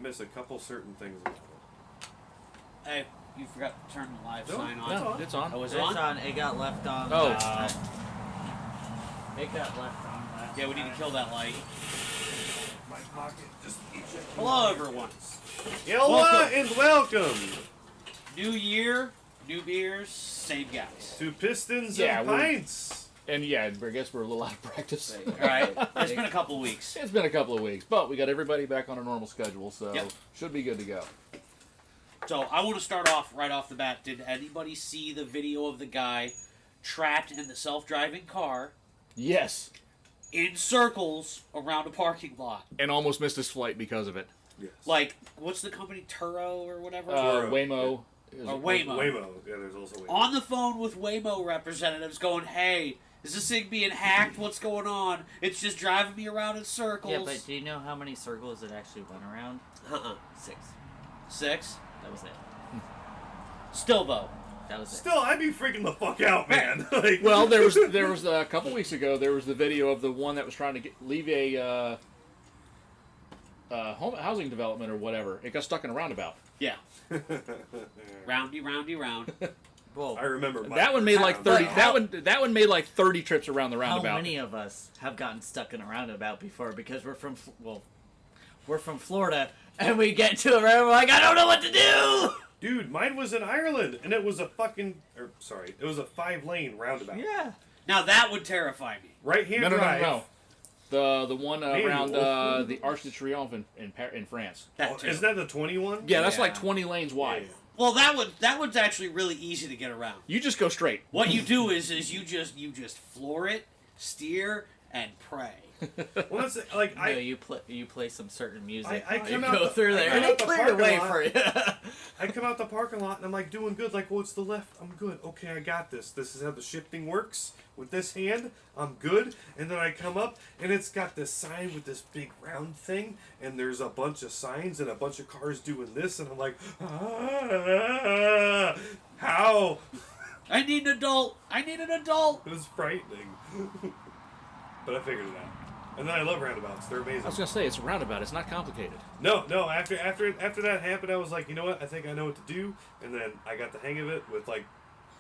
miss a couple certain things about it. Hey, you forgot to turn the live No, sign on. No, it's on. Oh, is It's it on? on. It got left on. Oh. It got left on last Yeah, we need to kill that light. My pocket just Hello, everyone. Hello and welcome New year, new beers, same guys. to Pistons Yeah, and we're- Pints. And yeah, I guess we're a little out of practice. All right, it's been a couple of weeks. It's been a couple of weeks, but we got everybody back on a normal schedule, so Yep. should be good to go. So I want to start off right off the bat. Did anybody see the video of the guy trapped in the self-driving car Yes, in circles around a parking lot? and almost missed his flight because of it. Yes. Like, what's the company, Turo or whatever? Waymo. Or Waymo. Waymo. Yeah, there's also Waymo. On the phone with Waymo representatives going, hey, is this thing being hacked? What's going on? It's just driving me around in circles. Yeah, but do you know how many circles it actually went around? 6. 6? That was it. Still, though. That was it. Still, I'd be freaking the fuck out, man. Like, Well, there was a couple weeks ago. There was the video of the one that was trying to leave a housing development or whatever. It got stuck in a roundabout. Yeah. Roundy, roundy, round. Well, I remember my That one made like first 30. round. That one made like 30 trips around the how roundabout. many of us have gotten stuck in a roundabout before because we're from Florida and we get to a roundabout, we're like, I don't know what to do. Dude, mine was in Ireland, and it was a fucking... it was a 5-lane roundabout. Yeah. Now, that would terrify me. Right-hand No. drive. The one around Manual. the Arc de Triomphe in France. That too. Isn't that the 21? Yeah, that's Yeah. like 20 lanes wide. Yeah. Well, that one's actually really easy to get around. You just go straight. What you do is you just floor it, steer, and pray. Well, that's like No, you play some certain music. I you come out go the- through I there come and out it the cleared parking away lot. for you. I come out the parking lot and I'm like doing good. Like, what's the left? I'm good. Okay, I got this. This is how the shifting works with this hand. I'm good. And then I come up and it's got this sign with this big round thing, and there's a bunch of signs and a bunch of cars doing this, and I'm like, how? I need an adult. I need an adult. It was frightening, but I figured it out. And then I love roundabouts. They're amazing. I was gonna say it's a roundabout. It's not complicated. No. After that happened, I was like, you know what? I think I know what to do. And then I got the hang of it. With like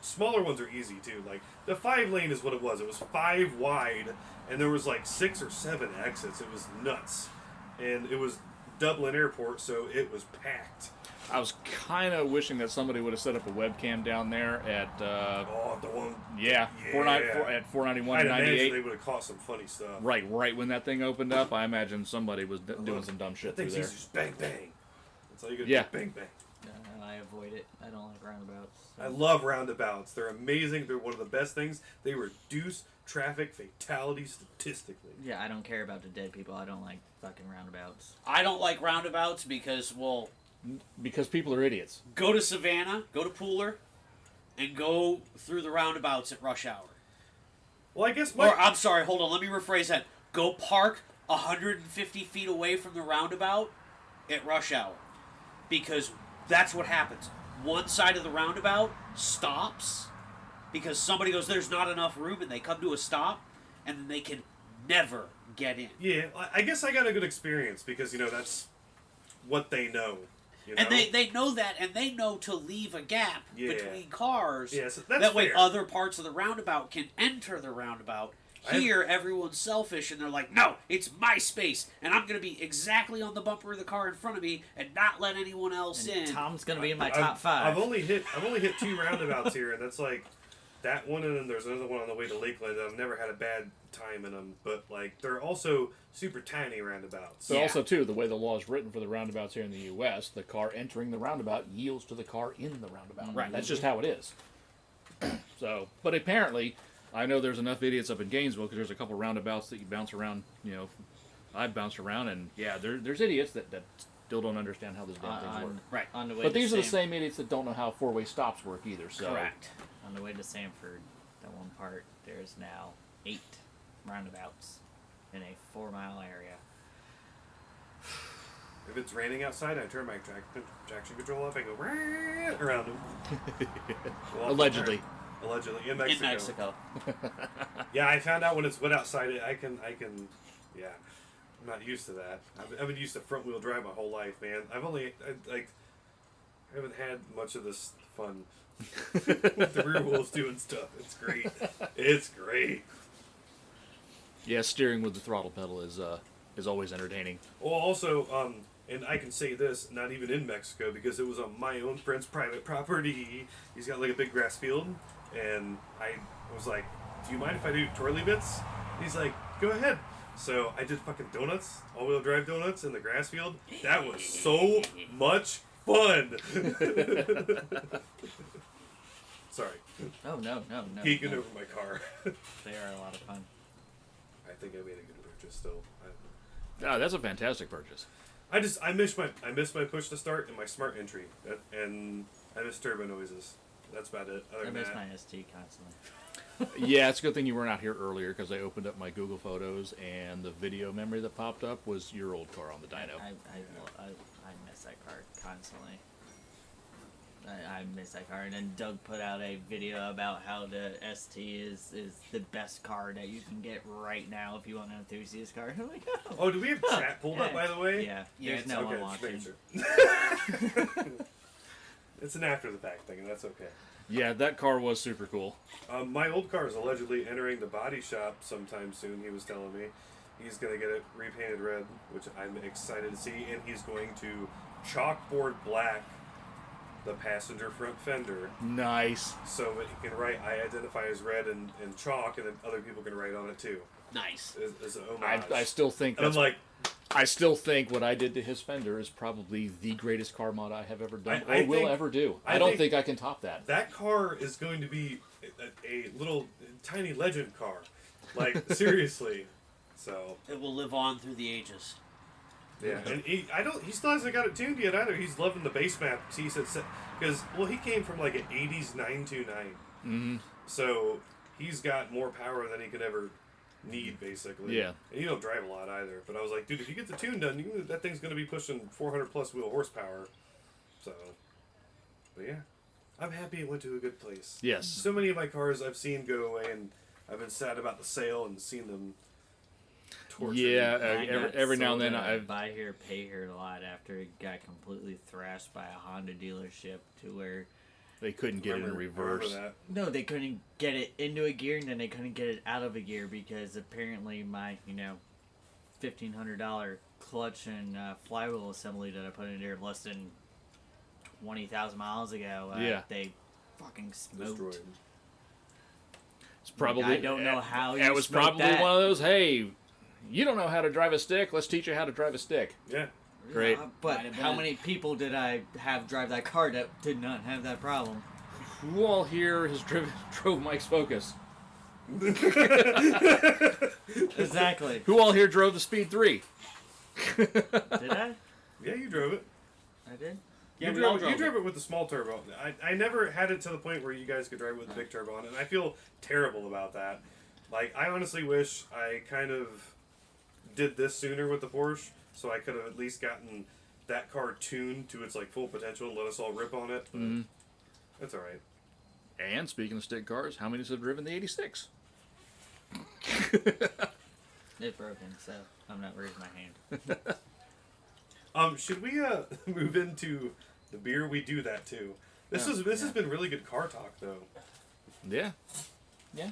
smaller ones are easy too. Like the 5-lane is what it was. It was 5 wide, and there was like 6 or 7 exits. It was nuts, and it was Dublin Airport, so it was packed. I was kind of wishing that somebody would have set up a webcam down there at The one. at 491 I'd and imagine 98. they would have caught some funny stuff. Right when that thing opened up, I imagine somebody was doing some dumb shit That through thing's there. just bang bang. That's all you gotta Yeah. do. Bang bang. No, I avoid it. I don't like roundabouts. So. I love roundabouts. They're amazing. They're one of the best things. They reduce traffic fatalities statistically. Yeah, I don't care about the dead people. I don't like fucking roundabouts. I don't like roundabouts because, well, Because people are idiots. go to Savannah, go to Pooler, and go through the roundabouts at rush hour. Well, I guess Or, I'm sorry, hold on, let me rephrase that. Go park 150 feet away from the roundabout at rush hour. Because that's what happens. One side of the roundabout stops because somebody goes, there's not enough room, and they come to a stop, and then they can never get in. Yeah, I guess I got a good experience because, that's what they know. And they know that, and they know to leave a gap Yeah. between cars. Yeah, so that's that way fair. other parts of the roundabout can enter the roundabout. Here, everyone's selfish, and they're like, no, it's my space, and I'm going to be exactly on the bumper of the car in front of me and not let anyone else And in. Tom's gonna be in my top 5. I've only hit 2 roundabouts here, and that's like that one, and then there's another one on the way to Lakeland. I've never had a bad time in them, but like they're also super tiny roundabouts. But Yeah. also, too, the way the law is written for the roundabouts here in the U.S., the car entering the roundabout yields to the car in the roundabout. Right. That's just how it is. So, but apparently, I know there's enough idiots up in Gainesville because there's a couple roundabouts that you bounce around. I've bounced around, and yeah, there's idiots that still don't understand how this damn things work. Right. On the way But to these are the Sam- same idiots that don't know how four-way stops work either. So. Correct. On the way to Sanford, that one part, there's now 8 roundabouts in a 4-mile area. If it's raining outside, I turn my traction control off and go around them. Allegedly. Allegedly in In Mexico. Mexico. Yeah, I found out when it's wet outside. I can. Yeah. I'm not used to that. I've been used to front wheel drive my whole life, man. I haven't had much of this fun with the rear wheels doing stuff. It's great. It's great. Yeah, steering with the throttle pedal is always entertaining. Well, also, and I can say this, not even in Mexico, because it was on my own friend's private property. He's got like a big grass field, and I was like, "Do you mind if I do twirly bits?" He's like, "Go ahead." So I did fucking donuts, all-wheel drive donuts in the grass field. That was so much fun. Sorry, Oh no. geeking over my car. They are a lot of fun. I think I made a good purchase still. Oh, that's a fantastic purchase. I miss my push to start and my smart entry, and I miss turbo noises. That's about it. Other I than miss that, my ST constantly. Yeah, it's a good thing you weren't out here earlier because I opened up my Google Photos and the video memory that popped up was your old car on the dyno. I miss that car constantly. I miss that car. And then Doug put out a video about how the ST is the best car that you can get right now if you want an enthusiast car. I'm like, oh. oh, do we have chat pulled up, by the way? Yeah, Yeah, there's it's no Okay, one just watching. making sure. It's an after the fact thing, and that's okay. Yeah, that car was super cool. My old car is allegedly entering the body shop sometime soon. He was telling me he's going to get it repainted red, which I'm excited to see, and he's going to chalkboard black the passenger front fender Nice. so that he can write "I identify as red" in chalk, and then other people can write on it too. Nice. As an homage. I still think and I'm that's, like, I still think what I did to his fender is probably the greatest car mod I have ever done I or will think- ever do. I I don't think- think I can top that. that car is going to be a little tiny legend car. Like, seriously. So, It will live on through the ages. yeah. And he still hasn't got it tuned yet either. He's loving the bass map. He said, because, well, he came from like an 80s 929. Mm-hmm. So, he's got more power than he could ever need, basically. Yeah. And you don't drive a lot either. But I was like, dude, if you get the tune done, that thing's going to be pushing 400 plus wheel horsepower. So, but yeah. I'm happy it went to a good place. Yes. So many of my cars I've seen go away, and I've been sad about the sale and seen them tortured. Yeah, Mine got every now and sold then at a I've buy here, pay here a lot after it got completely thrashed by a Honda dealership to where they couldn't get it in reverse. Remember no, they couldn't get it into a gear and then they couldn't get it out of a gear because apparently my $1,500 clutch and flywheel assembly that I put in there less than 20,000 miles ago. Yeah. They fucking that? smoked. Destroyed. It's probably I don't know how it you was smoked probably that. one of those. Hey, you don't know how to drive a stick. Let's teach you how to drive a stick. Yeah. Great. But Might have how been. many people did I have drive that car that did not have that problem? Who all here has drove Mike's Focus? Exactly. Who all here drove the Speed 3? Did I? Yeah, you drove it. I did? Yeah, you we all drove, drove you drove it with the small turbo. I never had it to the point where you guys could drive it with the big turbo on it, and I feel terrible about that. Like, I honestly wish I kind of did this sooner with the Porsche, so I could have at least gotten that car tuned to its like full potential and let us all rip on it. But Mhm. that's all right. And speaking of stick cars, how many have driven the 86? It's broken, so I'm not raising my hand. Should we move into the beer? We do that too. This Yeah, has yeah. been really good car talk though. Yeah. Yeah.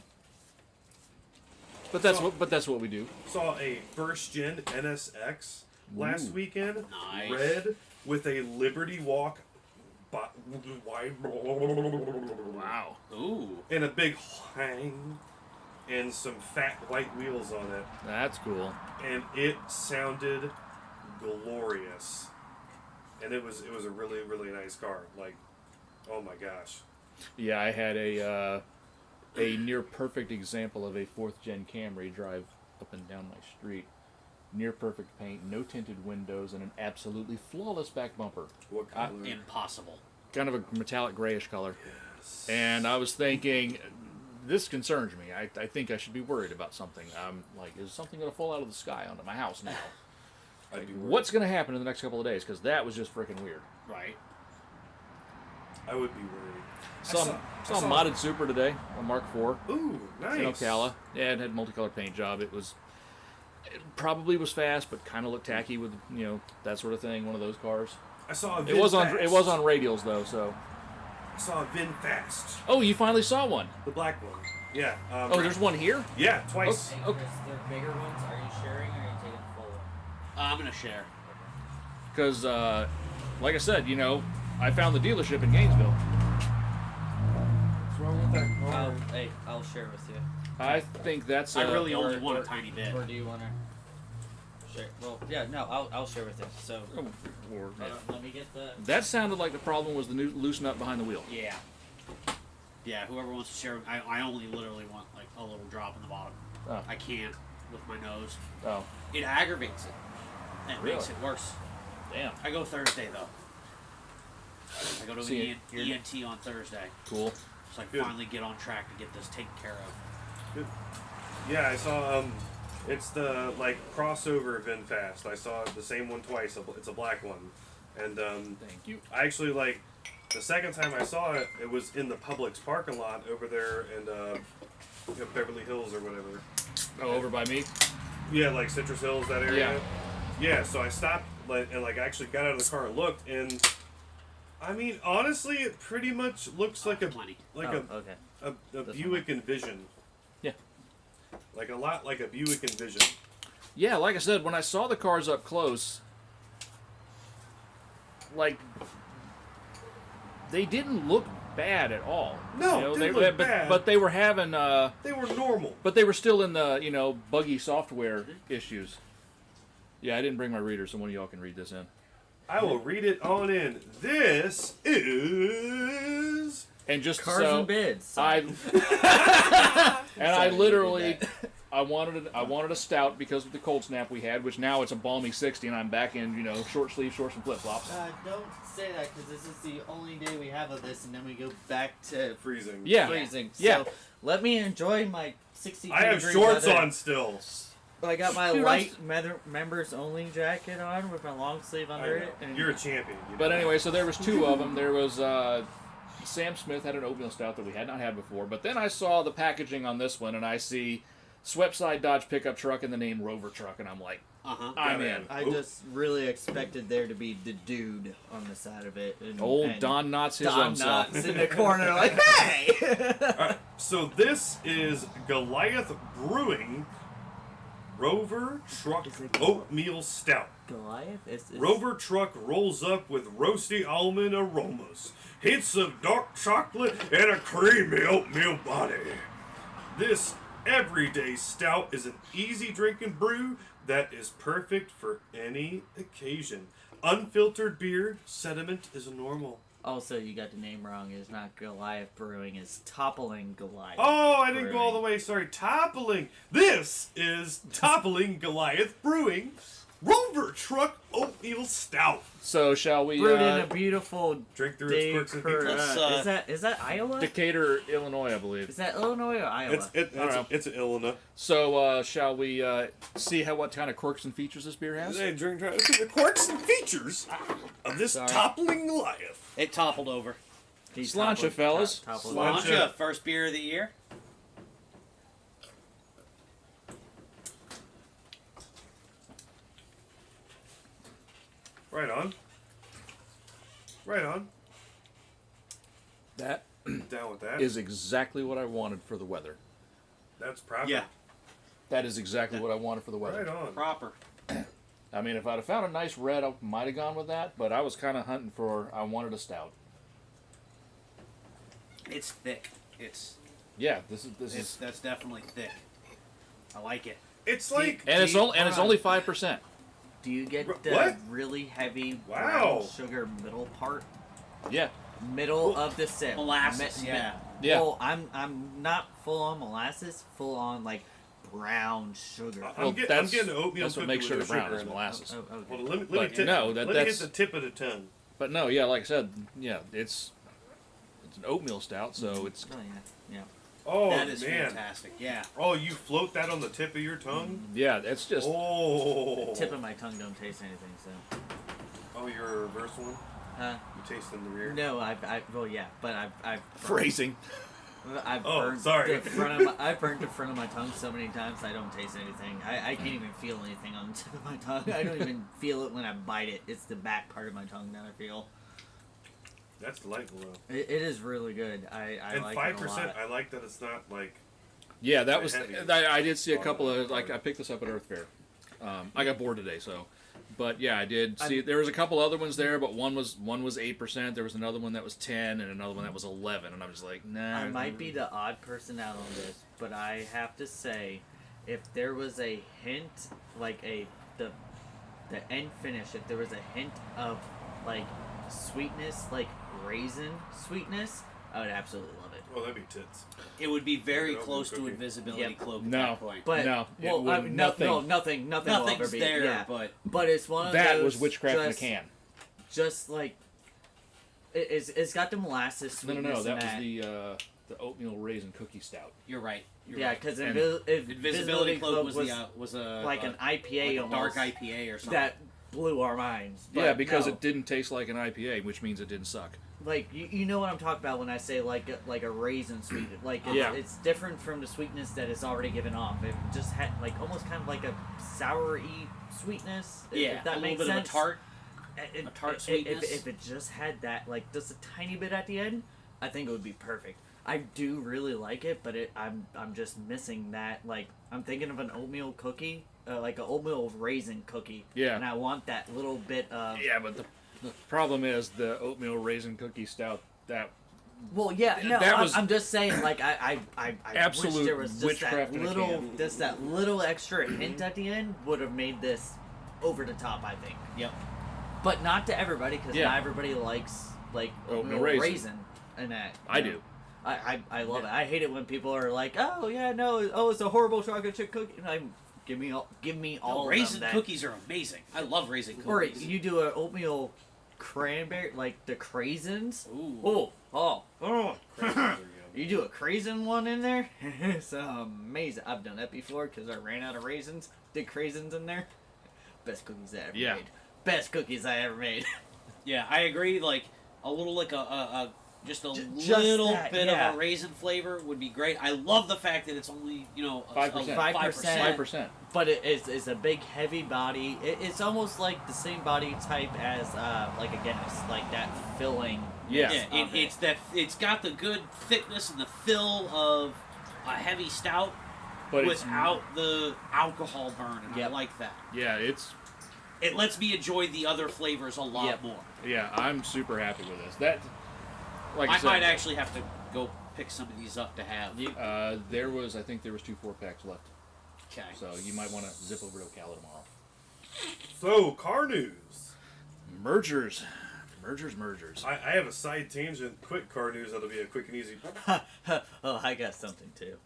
But that's what we do. Saw a first gen NSX last Ooh. weekend. Nice. Red with a Liberty Walk wide Wow. Ooh. and a big hang and some fat white wheels on it, That's cool. and it sounded glorious. And it was a really really nice car. Like, oh my gosh. Yeah, I had a near perfect example of a 4th gen Camry drive up and down my street. Near perfect paint, no tinted windows, and an absolutely flawless back bumper. What color? Impossible. Kind of a metallic grayish color. And I was thinking, this concerns me. I think I should be worried about something. I'm like, is something going to fall out of the sky onto my house now? I'd be worried. What's going to happen in the next couple of days? Because that was just freaking weird. Right. I would be worried. Saw a modded Super today, a Mark IV. Ooh, nice. In Ocala. Yeah, it had a multicolored paint job. It was It probably was fast, but kind of looked tacky with that sort of thing. One of those cars. I saw a It was on VinFast. radials though. So. I saw a VinFast. Oh, you finally saw one. The black one. Yeah. Oh, there's one here. Yeah, twice. Hey, Chris, they're bigger ones. Are you sharing or are you taking full one? I'm gonna share. Because, like I said, I found the dealership in Gainesville. What's wrong with that car? Hey, I'll share with you. I think that's. I really only or- want a or- tiny bit. Or do you want to share? Well, yeah, no, I'll share with you. So, let me get the. That sounded like the problem was the new loose nut behind the wheel. Yeah. Yeah, whoever wants to share, I only literally want like a little drop in the bottom. Oh. I can't with my nose. Oh, It aggravates it. And it makes Really? it worse. damn. I go Thursday though. I go to See, an ENT on Thursday. Cool. So I can Good. finally get on track to get this taken care of. Yeah, I saw. It's the crossover VinFast. I saw the same one twice. It's a black one, and Thank you. I actually the second time I saw it. It was in the Publix parking lot over there in Beverly Hills or whatever. Oh, over by me. Yeah, like Citrus Hills, that area. Yeah. Yeah. So I stopped and actually got out of the car and looked, and I mean honestly, it pretty much looks like a Plenty. Okay. a This Buick Envision. Yeah. Like a lot like a Buick Envision. Yeah, like I said, when I saw the cars up close, they didn't look bad at all. No, they look bad. But they were having. They were normal. But they were still in the buggy software issues. Yeah, I didn't bring my reader, so one of y'all can read this in. I will read it on in. This is And just Cars so and bids. I and I Sorry, literally did that. I wanted a stout because of the cold snap we had, which now it's a balmy 60, and I'm back in short sleeve shorts and flip flops. Don't say that because this is the only day we have of this, and then we go back to freezing. Yeah. freezing. Yeah. So let me enjoy my 62 I have degree shorts weather. on still. I got my Dude, light members only jacket on with my long sleeve I under know. it. And You're a champion. But anyway, so there was two of them. There was Sam Smith had an oatmeal stout that we had not had before, but then I saw the packaging on this one, and I see Swepside Dodge pickup truck and the name Rover Truck, and I'm like, I'm in. I just really expected there to be the dude on the side of it. And, Old and Don Knotts his Don own self. Knotts in the corner like, hey! Alright, so this is Goliath Brewing Rover Truck Is it Oatmeal Stout. Goliath? Is Rover Truck rolls up with roasty almond aromas, hints of dark chocolate, and a creamy oatmeal body. This everyday stout is an easy drinking brew that is perfect for any occasion. Unfiltered beer, sediment is normal. Also, you got the name wrong. It's not Goliath Brewing. It's Toppling Goliath. Oh, I didn't go all the Brewing. way. Sorry, Toppling. This is Toppling Goliath Brewing Rover Truck Oatmeal Stout. So shall we Brewed in a beautiful Drink through day. its quirks and Let's, features. is that Iowa? Decatur, Illinois, I believe. Is that Illinois or Iowa? It's an Illinois. So shall we see what kind of quirks and features this beer has? Hey, drink the quirks and features of this Sorry. Toppling Goliath. It toppled over. He's Sláinte, toppled- fellas. toppled- Sláinte. Sláinte, first beer of the year. Right on. Right on. That Down with that. is exactly what I wanted for the weather. That's proper. Yeah, That is exactly what I wanted for the weather. Right on. proper. I mean, if I'd have found a nice red, I might have gone with that, but I was kind of hunting for, I wanted a stout. It's thick. It's Yeah, this is, that's definitely thick. I like it. It's like and it's only 5%. Do you get What? the really heavy Wow. brown sugar middle part? Yeah, Middle of the sip. Molasses, Mi- yeah. Yeah. Well, I'm not full on molasses, full on like brown sugar. I'm getting the oatmeal that's what cookie makes with sugar the brown sugar is in it. molasses. Oh, okay. Well, let me But tip, no, let me that's- hit the tip of the tongue. But no, yeah, like I said, yeah, it's an oatmeal stout, so it's Oh yeah, Oh That is man. fantastic. Yeah. Oh, you float that on the tip of your tongue? yeah, it's just Oh. yeah. Tip of my tongue don't taste anything, so. Oh, your reverse one? Huh? You taste in the rear? No, well, yeah, but I've phrasing. I've Oh, burned sorry. I've burnt the front of my tongue so many times I don't taste anything. I can't even feel anything on the tip of my tongue. I don't even feel it when I bite it. It's the back part of my tongue that I feel. That's delightful though. It is really good. I And like 5%, it a lot. I like that it's not like. Yeah, that was. Heavy. I did see a couple of like. I picked this up at Earth Fair. I got bored today, so. But yeah, I did see. There was a couple other ones there, but one was 8%. There was another one that was 10, and another one that was 11. And I was like, nah. I might be the odd person out on this, but I have to say, if there was a hint, like the end finish, if there was a hint of like sweetness, like raisin sweetness, I would absolutely love it. Oh, that'd be tits. It would be very Like an close to oatmeal cookie. invisibility Yep. cloak at No. that point. But No, it well, would- nothing will Nothing's ever be there, yeah. but it's one of That those was witchcraft in a just- can. Just like it's got the molasses No, sweetness. that was in the oatmeal raisin cookie stout. you're right. You're yeah, right. because And Invisibility cloak was was a like an IPA like a almost dark IPA or something. that blew our minds. Yeah, But because no. it didn't taste like an IPA, which means it didn't suck. Like you know what I'm talking about when I say like a raisin sweet. Like it's, Yeah. it's different from the sweetness that it's already given off. It just had like almost kind of like a sour-y sweetness. yeah, if that a little makes bit sense. of a tart. It- a tart if sweetness. it just had that like just a tiny bit at the end, I think it would be perfect. I do really like it, but I'm just missing that. Like I'm thinking of an oatmeal cookie, like an oatmeal raisin cookie. Yeah. And I want that little bit of. Yeah, but the problem is the oatmeal raisin cookie stout. That Well, yeah, no, That I'm, was I'm just saying, like, I absolute wish there was just witchcraft that in a little, can. just that little extra hint at the end would have made this over the top, I think. Yep. But not to everybody, because Yeah. not everybody likes, like, Oatmeal oatmeal raisin. raisin and that. I you know. do. I love it. I hate it when people are like, oh, yeah, no, oh, it's a horrible chocolate chip cookie. And give me all No, of raisin them. cookies are amazing. I love raisin Or cookies. you do an oatmeal cranberry, like the craisins. Ooh. Oh. Crazy, yeah. You do a craisin one in there? It's amazing. I've done that before because I ran out of raisins. Did craisins in there? Best cookies I ever Yeah. made. Best cookies I ever made. Yeah, I agree. Like a little, like a just a Just little that, bit yeah. of a raisin flavor would be great. I love the fact that it's only 5%. 5%. But it's a big, heavy body. It's almost like the same body type as like a Guinness, like that filling. Yeah. Yeah, of it. it's got the good thickness and the fill of a heavy stout But it's without the alcohol burn, and I Yep. like that. yeah, it's It lets me enjoy the other flavors a lot Yep. more. yeah. I'm super happy with this. That like I said, might actually have to go pick some of these up to have. You- there was I think there was 2 4-packs left, Okay. so you might want to zip over to Ocala tomorrow. So, car news. Mergers. I have a side tangent. Quick car news that'll be a quick and easy. oh, I got something too.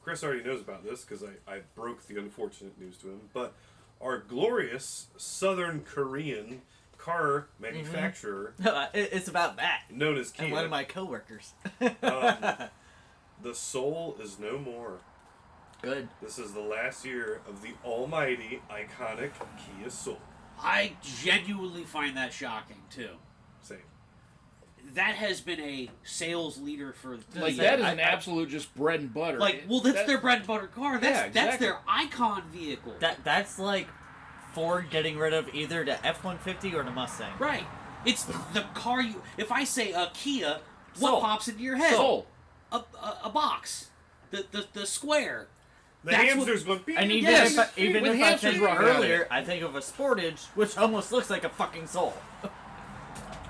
Chris already knows about this because I broke the unfortunate news to him. But our glorious Southern Korean car manufacturer, It's about that. known as Kia, And one of my coworkers. the Soul is no more. Good. This is the last year of the almighty, iconic Kia Soul. I genuinely find that shocking too. Same. That has been a sales leader for Like say, that is I- an absolute just bread and butter. like, well, that's their bread and butter car. That's Yeah, that's exactly. their icon vehicle. That's like Ford getting rid of either the F-150 or the Mustang. Right. It's the car you. If I say a Kia, what Soul. pops into your head? Soul. A box. The square. The That's hamster's going beep. And even Yes, even with if I hamsters think running around earlier, it. I think of a Sportage, which almost looks like a fucking Soul.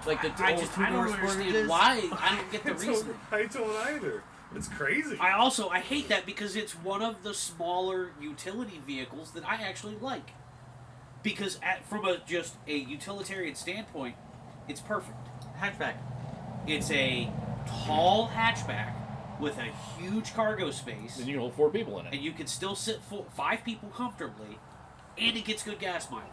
Like the I old just I two-door don't understand Sportages. why. I don't get the reason. I don't either. It's crazy. I hate that because it's one of the smaller utility vehicles that I actually like. Because from just a utilitarian standpoint, it's perfect. Hatchback. It's a tall hatchback with a huge cargo space, Then you can hold 4 people in and it. you can still sit 5 people comfortably, and it gets good gas mileage.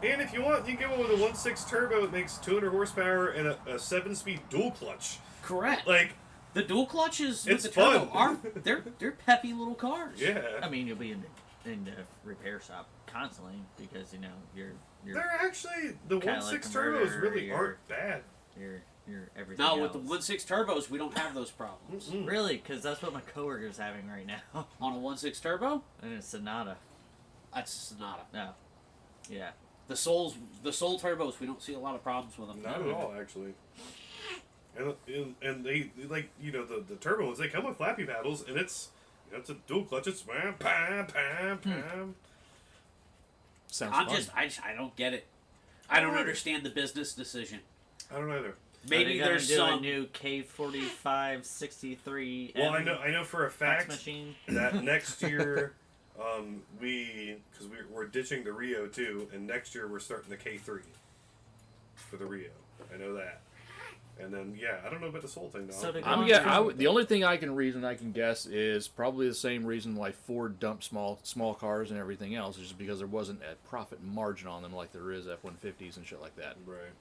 And if you want, you can get one with a 1.6 turbo. It makes 200 horsepower and a 7-speed dual clutch. Correct. Like, The dual clutches with It's the turbo fun. they're peppy little cars. yeah. I mean, you'll be in the repair shop constantly because you're They're actually, the Cadillac 1.6 turbos converter, really your- aren't bad. your everything Now else. with the 1.6 turbos, we don't have those problems. Really? Because that's what my coworker's having right now. On a 1.6 turbo, And it's Sonata. that's a Sonata. No. Yeah. The Soul turbos, we don't see a lot of problems with them. Not at all, actually. And they like the turbo ones. They come with flappy paddles, and it's it's a dual clutch. It's pam pam pam. Sounds I'm fun. I don't get it. I don't understand the business decision. I don't either. Maybe Are they there's do some a new K4563 Well, I know for a fax fact machine. that next year, because we're ditching the Rio too, and next year we're starting the K3 for the Rio. I know that. And then I don't know about the Soul thing though. So to go I'm on yeah. to- The only thing I can guess is probably the same reason why Ford dumped small cars and everything else, is just because there wasn't a profit margin on them like there is F-150s and shit like that. Right.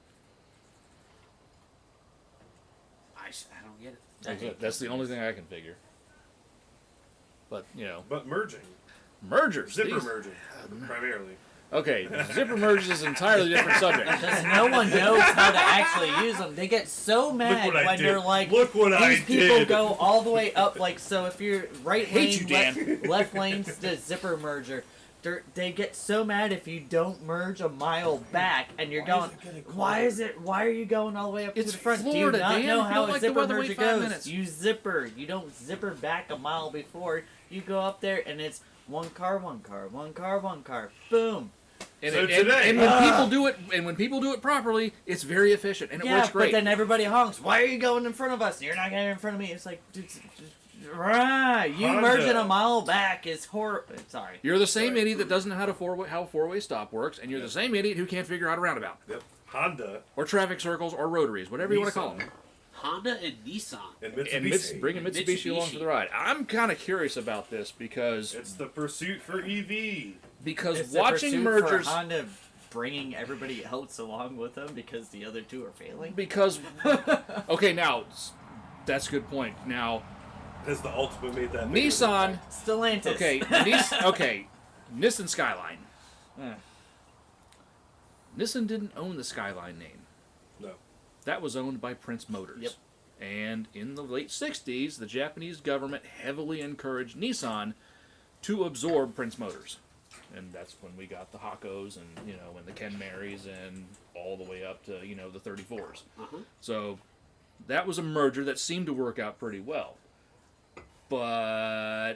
I don't get it. That's the only thing I can figure. But But merging, mergers, zipper these- merging, primarily. Okay, zipper mergers is an entirely different subject. Because no one knows how to actually use them. They get so mad what I when did. they're like, Look what I these people did. go all the way up. Like, so if you're right Hate lane, you, Dan. left lane's the zipper merger. They get so mad if you don't merge a mile back, and you're going, why are you going all the way up It's to the front? Florida, Do you not Dan. know If you how don't a like the zipper weather, merger wait 5 goes? minutes. You zipper. You don't zipper back a mile before. You go up there, and it's one car, one car, one car, one car. Boom. And, So and today- when people do it properly, it's very efficient and it Yeah, works great. but then everybody honks. Why are you going in front of us? You're not getting in front of me. It's like, dude, right? You Honda. merging a mile back is horrible. Sorry. You're the same Right. idiot that doesn't know how how four-way stop works, and you're the same idiot who can't figure out a roundabout Yep. Honda or traffic circles or rotaries, whatever you want to call them. Honda and Nissan. and And Mitsubishi. bringing Mitsubishi along for the ride. I'm kind of curious about this because It's the pursuit for EV. It's the watching pursuit mergers. for Honda bringing everybody else along with them because the other two are failing. Because okay, now that's a good point. Now Has the Ultima made that? big of an Nissan. impact? Stellantis. Okay, Nissan Skyline. Eh. Nissan didn't own the Skyline name. No. That was owned by Prince Motors. Yep. And in the late 60s, the Japanese government heavily encouraged Nissan to absorb Prince Motors. And that's when we got the Hakos and, and the Ken Marys and all the way up to, the 34s. Uh-huh. So that was a merger that seemed to work out pretty well. But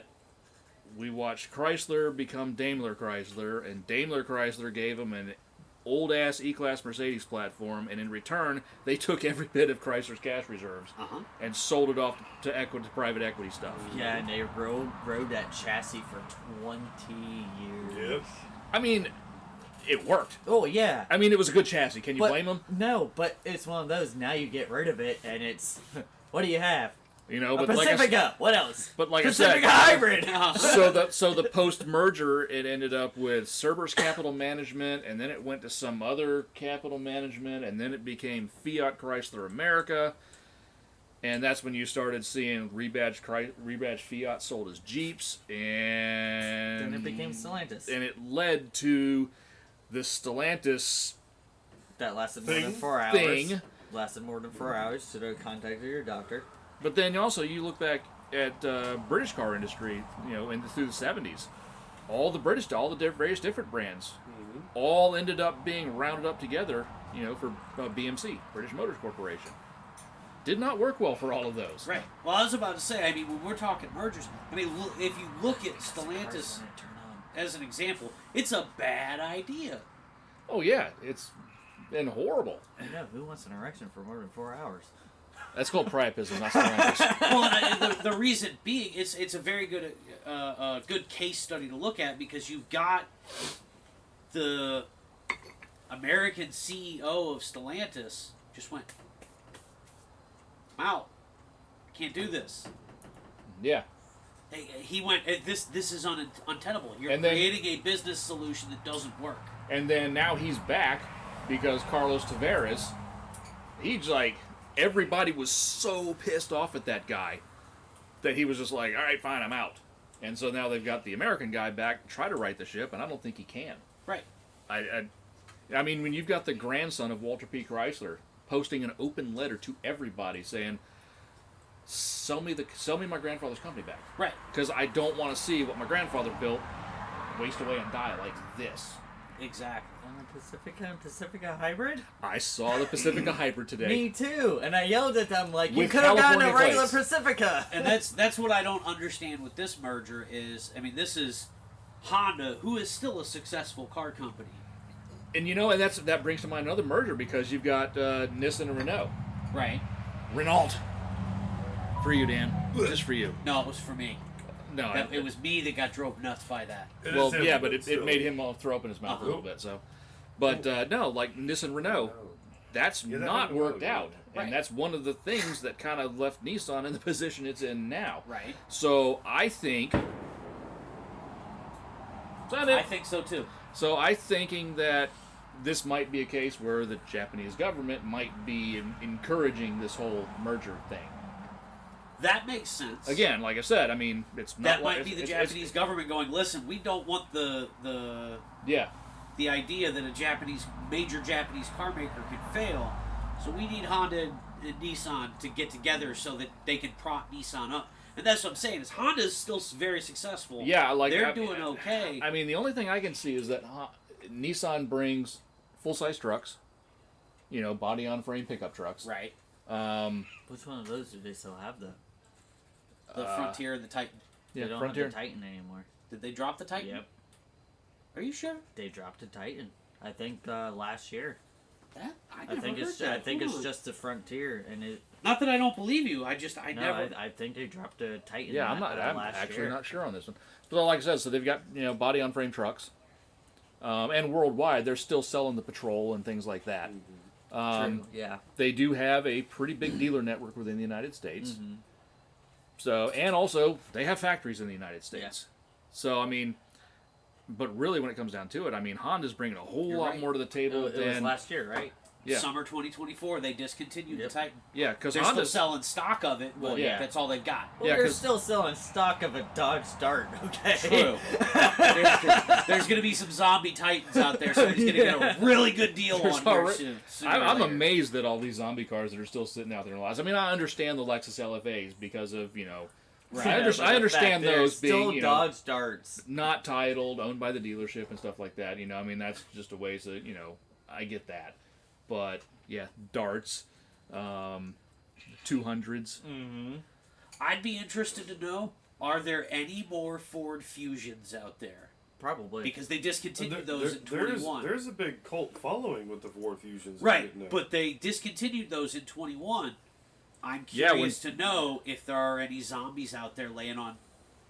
we watched Chrysler become Daimler Chrysler, and Daimler Chrysler gave them an old-ass E-Class Mercedes platform, and in return, they took every bit of Chrysler's cash reserves Uh-huh. and sold it off to private equity stuff. Yeah, and they rode that chassis for 20 years. Yep. I mean, it worked. Oh, yeah. I mean, it was a good chassis. Can you But- blame them? No, but it's one of those, now you get rid of it, and it's, what do you have? But A like I Pacifica. said, What else? but like I Pacifica said, Hybrid. so the post merger, it ended up with Cerberus Capital Management, and then it went to some other capital management, and then it became Fiat Chrysler America, and that's when you started seeing rebadged Fiat sold as Jeeps, and Then it became Stellantis. and it led to the Stellantis That lasted more than Thing. 4 hours. thing. Lasted more than 4 hours, so to contact your doctor. But then also you look back at British car industry, through the 70s. All the various different brands, all ended up being rounded up together, for BMC, British Motors Corporation. Did not work well for all of those. Right. Well, I was about to say, I mean, when we're talking mergers, I mean, if you look at Stellantis as an example, it's a bad idea. Oh yeah, it's been horrible. I know, who wants an erection for more than 4 hours? That's called priapism, not Stellantis. Well, the reason being, it's a very good good case study to look at because you've got the American CEO of Stellantis just went, I'm out. Can't do this. Yeah. He went, this is untenable. You're And then- creating a business solution that doesn't work. And then now he's back because Carlos Tavares, he's like, everybody was so pissed off at that guy that he was just like, all right, fine, I'm out. And so now they've got the American guy back to try to right the ship, and I don't think he can. Right. I mean, when you've got the grandson of Walter P. Chrysler posting an open letter to everybody saying, sell me my grandfather's company back. Right. Because I don't want to see what my grandfather built waste away and die like this. Exactly. On a Pacifica hybrid? I saw the Pacifica Hybrid today. Me too. And I yelled at them like, you With could have gotten a California regular plates. Pacifica. And that's what I don't understand with this merger is, I mean, this is Honda, who is still a successful car company. And and that brings to mind another merger because you've got Nissan and Renault. Right. Renault. For you, Dan. Just for you. No, it was for me. No, It was me that got drove nuts by that. It well, is him, yeah, but it still. made him all throw up in his mouth a little bit. So, but no, like Nissan Renault, that's Yeah, that not one worked really out, good. Right. and that's one of the things that kind of left Nissan in the position it's in now. Right. So I think. Is that it? I think so too. So I'm thinking that this might be a case where the Japanese government might be encouraging this whole merger thing. That makes sense. Again, like I said, I mean, it's not. That like, might be the it's- Japanese government going, listen, we don't want the Yeah. idea that a major Japanese car maker could fail, so we need Honda and Nissan to get together so that they can prop Nissan up. And that's what I'm saying is Honda's still very successful. Yeah, like they're doing okay. I mean, the only thing I can see is that Nissan brings full-size trucks, body-on-frame pickup trucks. Right. Which one of those do they still have, though? The Frontier and the Titan. Yeah, They don't Frontier. have the Titan anymore. Did they drop the Titan? Yep. Are you sure? They dropped the Titan. I think last year. That I I never think heard it's that. I think Hold it's on. just the Frontier, and it. Not that I don't believe you. I No, never. I think they dropped a Titan. Yeah, I'm last actually year. not sure on this one. But like I said, so they've got body-on-frame trucks, and worldwide they're still selling the Patrol and things like that. True. Yeah. They do have a pretty big dealer network within the United States. Mm-hmm. So, and also they have factories in the United States. So I mean, but really, when it comes down to it, I mean, Honda's bringing a whole You're lot right. more to the table It was than last year, right? yeah, Summer 2024, they discontinued Yep. the Titan. yeah, because They're still Honda's selling stock of it, but Well, yeah. that's all they've got. Well, Yeah, they're 'cause- still selling stock of a Dodge Dart. Okay. True. There's going to be some zombie Titans out there, so he's going to get a really good deal There's on here already- soon. I'm amazed at all these zombie cars that are still sitting out there in the lots. I mean, I understand the Lexus LFAs because of Right. I, Yeah, but the I understand fact they're those still being Dodge Darts. not titled, owned by the dealership and stuff like that. I mean, that's just a ways that I get that, but yeah, darts, 200s. Mm-hmm. I'd be interested to know, are there any more Ford Fusions out there? Probably. Because they discontinued those in There's 21. a big cult following with the Ford Fusions. Right, No. but they discontinued those in 21. I'm Yeah, curious to know if there are any zombies out there laying on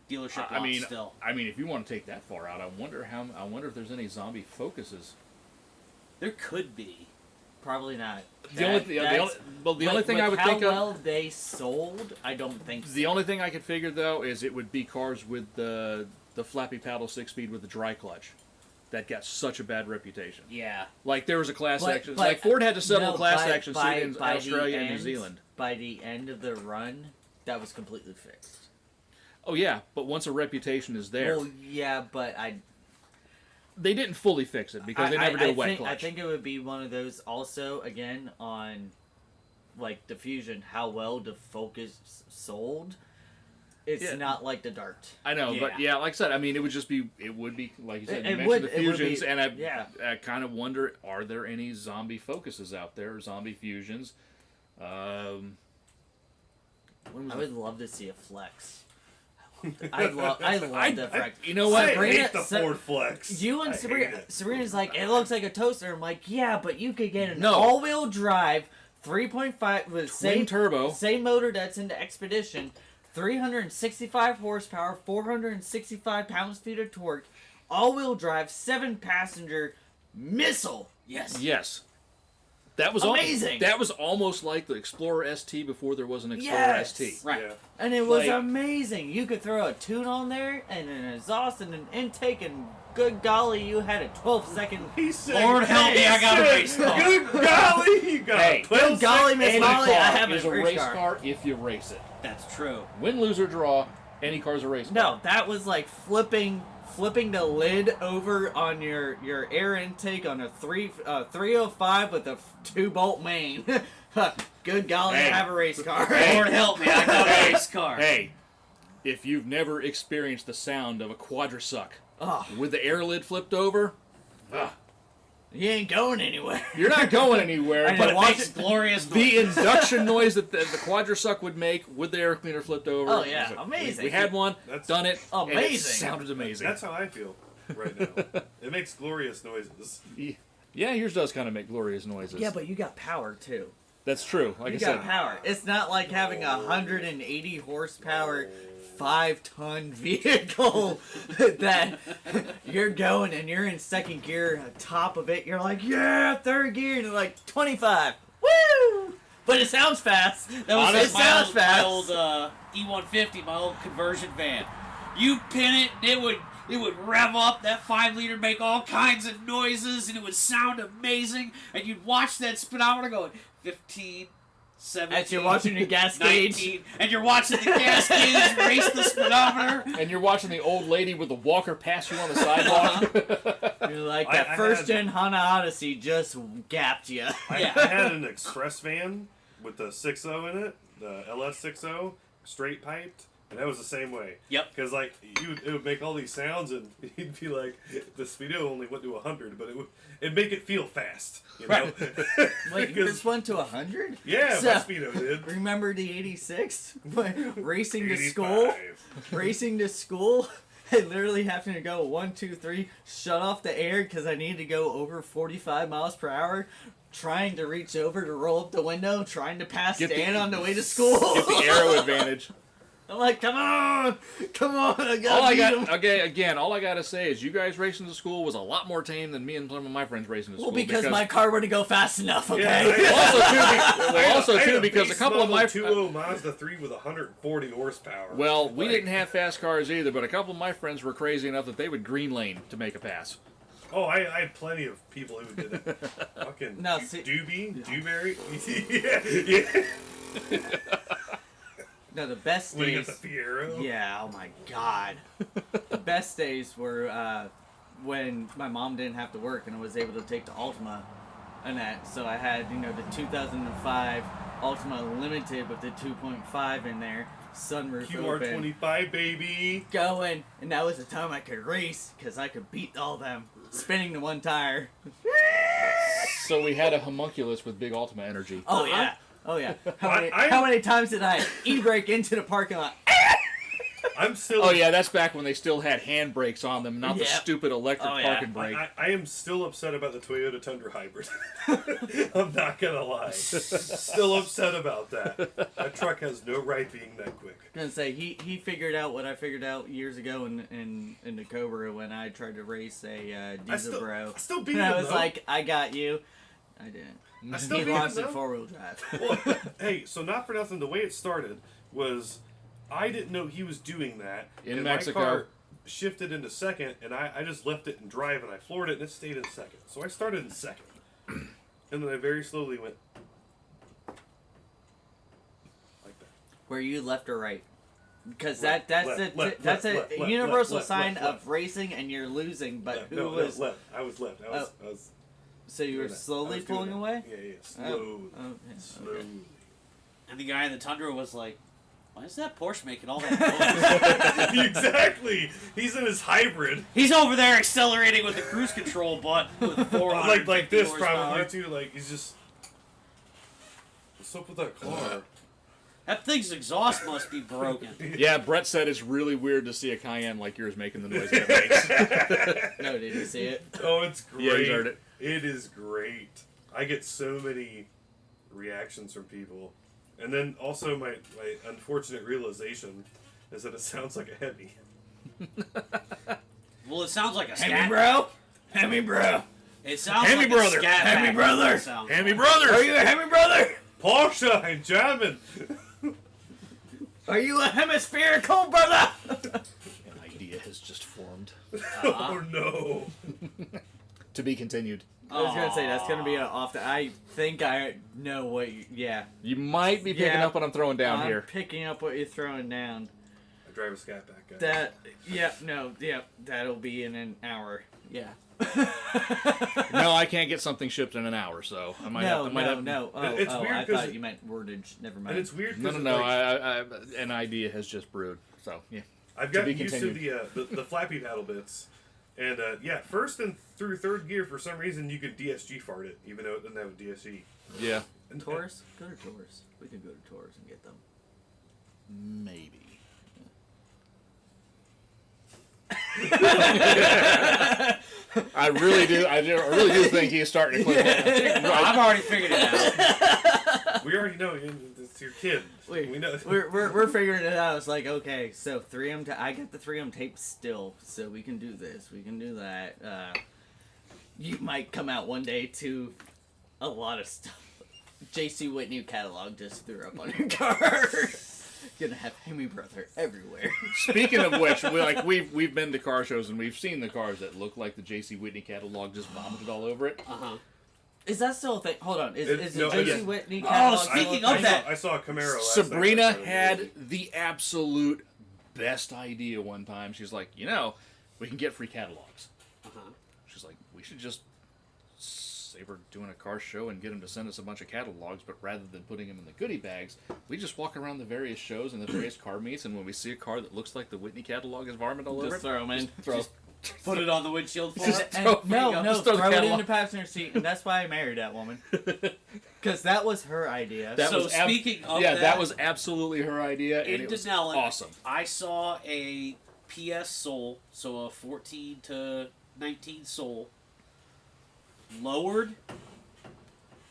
dealership lots I mean, still. if you want to take that far out, I wonder if there's any zombie focuses. There could be. Probably not. The only thing I would think how of. well they sold, I don't think so. The only thing I could figure though is it would be cars with the flappy paddle 6-speed with the dry clutch. That got such a bad reputation. Yeah. Like there was a class But- action. but- Like Ford had to settle no, a class by- action by- suit in by the Australia and New end- Zealand. By the end of the run, that was completely fixed. Oh yeah, but once a reputation is there, Well, yeah, but they didn't fully fix it because they never did a wet think, clutch. I think it would be one of those also, again, on like the Fusion, how well the Focus sold. It's Yeah. not like the Dart. I know, but Yeah. yeah, like I said, I mean, it would be like you said, It you mentioned would- the it would fusions, be- and I yeah. kind of wonder, are there any zombie focuses out there, zombie fusions? When was I the- would love to see a Flex. I love the Flex. you know what? I Sabrina- hate the Sa- Ford Flex. You and I hate Sabrina, it. Sabrina's like, it looks like a toaster. I'm like, yeah, but you could get an No. all-wheel drive 3.5 with Twin turbo. same motor that's in the Expedition, 365 horsepower, 465 pounds-feet of torque, all-wheel drive, 7-passenger missile. Yes. Yes. That was Amazing. That was almost like the Explorer ST before there was an Explorer Yes. ST. Right. Yeah. And it was Like- amazing. You could throw a tune on there and an exhaust and an intake, and good golly, you had a 12-second. He said, Lord help me, I got a race car. Good golly, you got Hey, a 12 good golly, Miss Any Molly, I car have is a a race car. car if you race it. That's true. Win, lose, or draw, any car's a race car. No, that was like flipping flipping the lid over on your air intake on a 305 with a 2-bolt main. Good golly, Hey. I have a race car. Lord help me, I got a race car. Hey, if you've never experienced the sound of a quadrisuck Oh, with the air lid flipped over, you ain't going anywhere. you're not going anywhere. I but know, it watch makes it- Glorious the noise. induction noise that the quadrisuck would make with the air cleaner flipped over. Oh, yeah, was- amazing. We had one, That's- done it, and it Amazing. sounded amazing. That's how I feel right now. It makes glorious noises. Yeah, yours does kind of make glorious noises. Yeah, but you got power too. That's true. Like You I got said, power. It's not like having a 180 horsepower, 5-ton vehicle that you're going and you're in second gear on top of it. You're like, yeah, third gear, and you're like 25. Woo! But it sounds fast. That was It sounds my fast. old E150, my old conversion van. You pin it, and it would rev up, that 5-liter, make all kinds of noises, and it would sound amazing. And you'd watch that speedometer going 15, 17, As you're watching your gas 19, gauge. and you're watching the gas gauge race the speedometer. and you're watching the old lady with the walker pass you on the sidewalk. You're like, I that first had- gen Honda Odyssey just gapped you. Yeah. I had an express van with the 6.0 in it, the LS 6.0, straight piped, and that was the same way. Yep. Because like it would make all these sounds, and you'd be like, the speedo only went to 100, but it'd make it feel fast. You know? Wait, Because- this went to 100? yeah, So- my speedo did. Remember the 86? Racing to school? 85. Racing to school? And literally having to go 1, 2, 3, shut off the air because I needed to go over 45 miles per hour. Trying to reach over to roll up the window, trying to pass Get the- Dan on the way to school. Get the arrow advantage. I'm like, come on, I gotta All I beat got, him. okay, again, all I gotta say is you guys racing to school was a lot more tame than me and some of my friends racing to Well, school. because my car wouldn't go fast enough, okay? Yeah, also I had too because a base couple of model my 2.0 Mazda 3 with 140 horsepower. well, we Like- didn't have fast cars either, but a couple of my friends were crazy enough that they would green lane to make a pass. Oh, I had plenty of people who did it. Fucking No, see- Dewberry. yeah. No, the best When you days. got the Fiero. Yeah, oh my god. The best days were when my mom didn't have to work and I was able to take the Altima and that. So I had, the 2005 Altima Limited with the 2.5 in there, sunroof open, QR25, baby. going. And that was the time I could race because I could beat all them, spinning the one tire. So we had a homunculus with big Ultima energy. Oh yeah. Oh yeah. How many, I- how many times did I e-brake into the parking lot? I'm still. Oh yeah, that's back when they still had handbrakes on them, not the Yeah. stupid electric Oh, yeah. parking brake. I am still upset about the Toyota Tundra hybrid. I'm not gonna lie. Still upset about that. That truck has no right being that quick. I was gonna say he figured out what I figured out years ago in the Cobra when I tried to race a diesel bro. I still beat And him, I was though. like, I got you. I didn't. I still He beat him, launched it though. 4-wheel drive. Well, hey, so not for nothing, the way it started was I didn't know he was doing that. In and Mexico. My car shifted into second, and I just left it in drive, and I floored it, and it stayed in second. So I started in second. And then I very slowly went like that. Were you left or right? Because Left, that's left, a left, universal left, sign left. of racing and you're losing. But Left. who No, was? left. I was left. I was So you were doing that. I slowly was doing pulling that. away. Yeah, Oh, slowly. oh, yeah, Slowly. okay. And the guy in the Tundra was like, why is that Porsche making all that noise? Exactly. He's in his hybrid. He's over there accelerating with the cruise control button with 450 Like this horsepower. probably too. Like he's just. What's up with that car? That thing's exhaust must be broken. Yeah, Brett said it's really weird to see a Cayenne like yours making the noise that it makes. No, did you see it? Oh, it's great. Yeah, he's heard it. It is great. I get so many reactions from people. And then also my unfortunate realization is that it sounds like a Hemi. Well, it sounds like a scat. Hemi bro. Hemi bro. It sounds Hemi like brother. a scat. Hemi pack. brother. It sounds Hammy like. Brothers! Are you a Hemi brother? Porsche and German. Are you a hemispherical brother? An idea has just formed. Oh no. To be continued. I was gonna say that's gonna be off the. I think I know what. Yeah. You might be picking Yeah. up what I'm throwing down I'm here. picking up what you're throwing down. could drive a Scat Pack guy. That'll be in an hour. Yeah. No, I can't get something shipped in an hour, so I might have. No. It's weird I 'cause thought you meant wordage. Never mind. And it's weird. No. 'cause An idea has just brewed. So yeah. I've To gotten be used to continued. the flappy paddle bits, and first and through third gear for some reason you could DSG fart it, even though it didn't have a DSG. Yeah. And, Taurus? Go to Taurus. We can go to Taurus and get them. Maybe. I really do. I really do think he's starting to click. I've already figured it out. we already know it's your kid. We know. We're figuring it out. It's like, okay, so 3M. I got the 3M tape still, so we can do this. We can do that. You might come out one day to a lot of stuff. J.C. Whitney catalog just threw up on your car. Gonna have Hammy Brother everywhere. Speaking of which, we've been to car shows and we've seen the cars that look like the J.C. Whitney catalog just vomited all over it. Is that still a thing? Hold on. Is no, J.C. yeah. Whitney Oh, catalog speaking still a of thing? that. I saw a Camaro. Last Sabrina night. had the absolute best idea one time. She's like, we can get free catalogs. She's like, we should just say we're doing a car show and get them to send us a bunch of catalogs, but rather than putting them in the goodie bags, we just walk around the various shows and the various car meets, and when we see a car that looks like the Whitney catalog is varmint all over Just it, throw them in. Put it on the windshield for Just it. throw- No, Just throw throw the it in catalog. the passenger seat, and that's why I married that woman. Because that was her idea. That So was speaking of that that, was absolutely her idea, and in it was Denellen, awesome. I saw a PS Soul, so a 14 to 19 Soul, lowered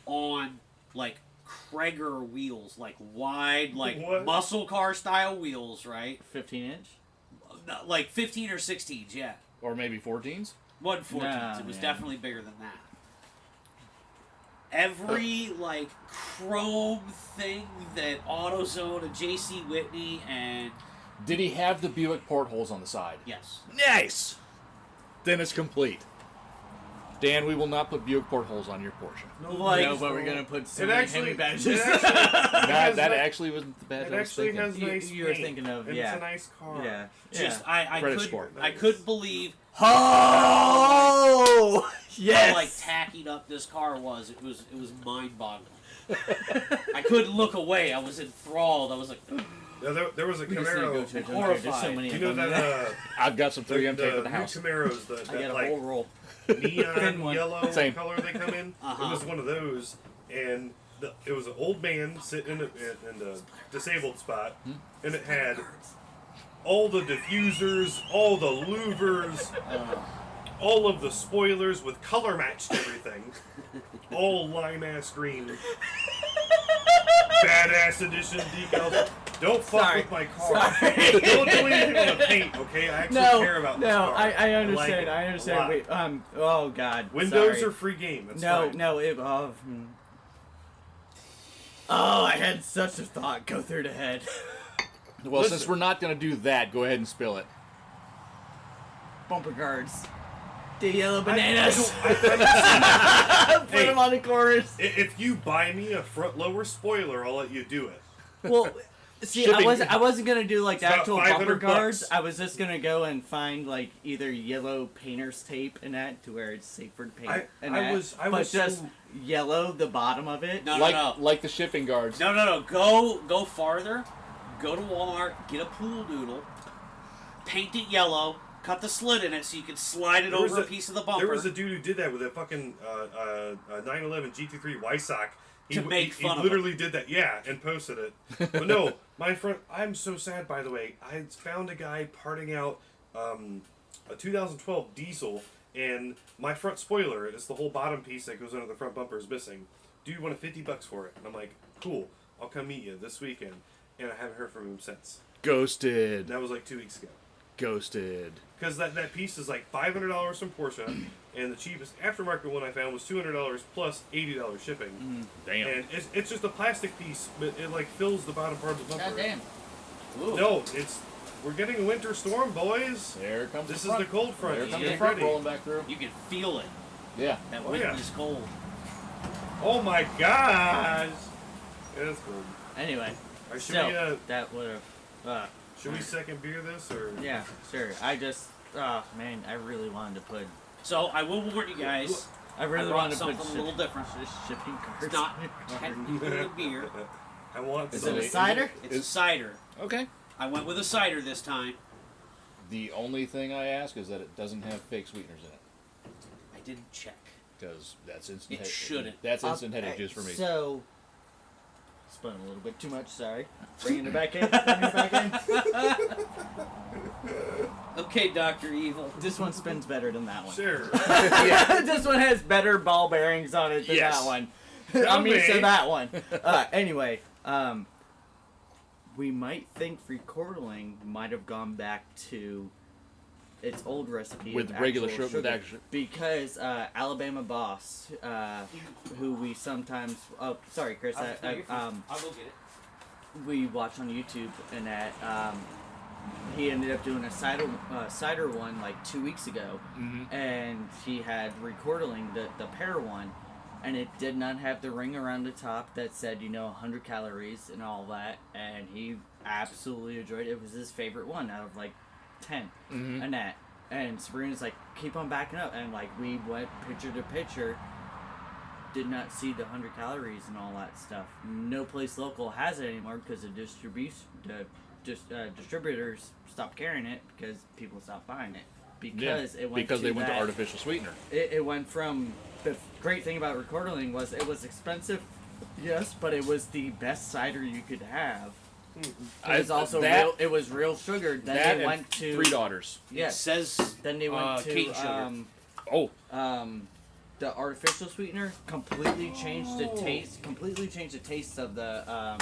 on like Krager wheels, like wide, like What? muscle car style wheels, right? 15-inch? No, like 15 or 16s, yeah. Or maybe 14s. Wasn't 14s. Nah, it was man. definitely bigger than that. Every like chrome thing that AutoZone and JC Whitney and Did he have the Buick portholes on the side? yes. Nice! Then it's complete. Dan, we will not put Buick portholes on your Porsche. Like, No, but we're going to put so It many actually, Hemi badges. That actually wasn't the bad It I was actually thinking. has nice You were paint, thinking of, and yeah. it's a nice car. Yeah. just yeah. Credit score. I couldn't believe Oh! how Yes! like tacky up this car was. It was mind-boggling. I couldn't look away. I was enthralled. I was like, Yeah, there was a We just need to go Camaro. to a junkyard. horrified. There's so many You of know them. that I've got some the 3M tape at new the house. Camaros that I got a like whole roll. neon Thin one. yellow Same. color they come in. Uh-huh. It was one of those, and it was an old man sitting in the disabled spot, and it had all the diffusers, all the louvers, all of the spoilers with color matched everything, all lime ass green, badass edition decals. Don't fuck Sorry. with my car. Sorry. Don't do anything with the paint, okay? I actually care about this car. I like understand. it I a understand. lot. Wait, oh God. Windows sorry. are free game. That's No, fine. no. Oh, I had such a thought go through the head. Well, Listen. since we're not going to do that, go ahead and spill it. Bumper guards. The yellow bananas. I Put Hey. them on the corners. if you buy me a front lower spoiler, I'll let you do it. Well, see, Shipping- I wasn't gonna do like the It's about actual bumper 500 guards. bucks. I was just gonna go and find like either yellow painter's tape and that to where it's safer to paint. I that, was but just so- yellow the bottom of it. no, Like the shipping guards. no. Go farther. Go to Walmart. Get a pool noodle. Paint it yellow. Cut the slit in it so you can slide it There was over a piece of the bumper. There was a dude who did that with a fucking 911 GT3 Wysock. To make fun he of literally did that, yeah, and posted it. But no, my front. I'm so sad, by the way. I found a guy parting out a 2012 diesel, and my front spoiler is the whole bottom piece that goes under the front bumper is missing. Dude wanted $50 for it, and I'm like, cool, I'll come meet you this weekend. And I haven't heard from him since. Ghosted. That was like 2 weeks ago. Ghosted. Because that piece is like $500 from Porsche, and the cheapest aftermarket one I found was $200 plus $80 shipping. Damn. And it's just a plastic piece, but it like fills the bottom part of the bumper. God damn. Ooh. No, we're getting a winter storm, boys. There comes This the is front. the cold front. There comes Yeah. the front Ready. rolling back through. You can feel it. Yeah. That Oh, wind yeah. is cold. Oh my gosh! Yeah, that's cool. Anyway, Alright, so that would have. Should we second beer this or? Yeah, sure. I just, oh man, I really wanted to put. So I will warn you guys. I really brought wanted to put something a little different. shipping cards. It's not technically a beer. I want. Is some. it a cider? It's a cider. Okay. I went with a cider this time. The only thing I ask is that it doesn't have fake sweeteners in it, I didn't check. because that's instant. It shouldn't. That's instant headache juice for me. So, spun a little bit too much. Sorry. Bringing it back in. Bringing it back in. Okay, Dr. Evil. This one spins better than that one. Sure. This one has better ball bearings on it than Yes. that one. Tell I mean, so me. that one. Anyway, we might think Recordling might have gone back to its old recipe With of regular actual sugar, with actual- because Alabama Boss, who we sometimes sorry Chris, I'll go get it. we watch on YouTube, and that he ended up doing a cider one like 2 weeks ago, and he had Recordling the pear one, and it did not have the ring around the top that said 100 calories and all that, and he absolutely enjoyed it. It was his favorite one out of like 10, and that. And Sabrina's like, keep on backing up, and like we went picture to picture. Did not see the 100 calories and all that stuff. No place local has it anymore because the distributors stopped carrying it because people stopped buying it because it went because to they went that, to artificial sweetener. It went from the great thing about Recordling was it was expensive, yes, but it was the best cider you could have. It was also real. It was real sugar. Then That they and went to Three Daughters. yes. It says Then they went cane sugar. to the artificial sweetener completely changed the taste. Completely changed the taste of the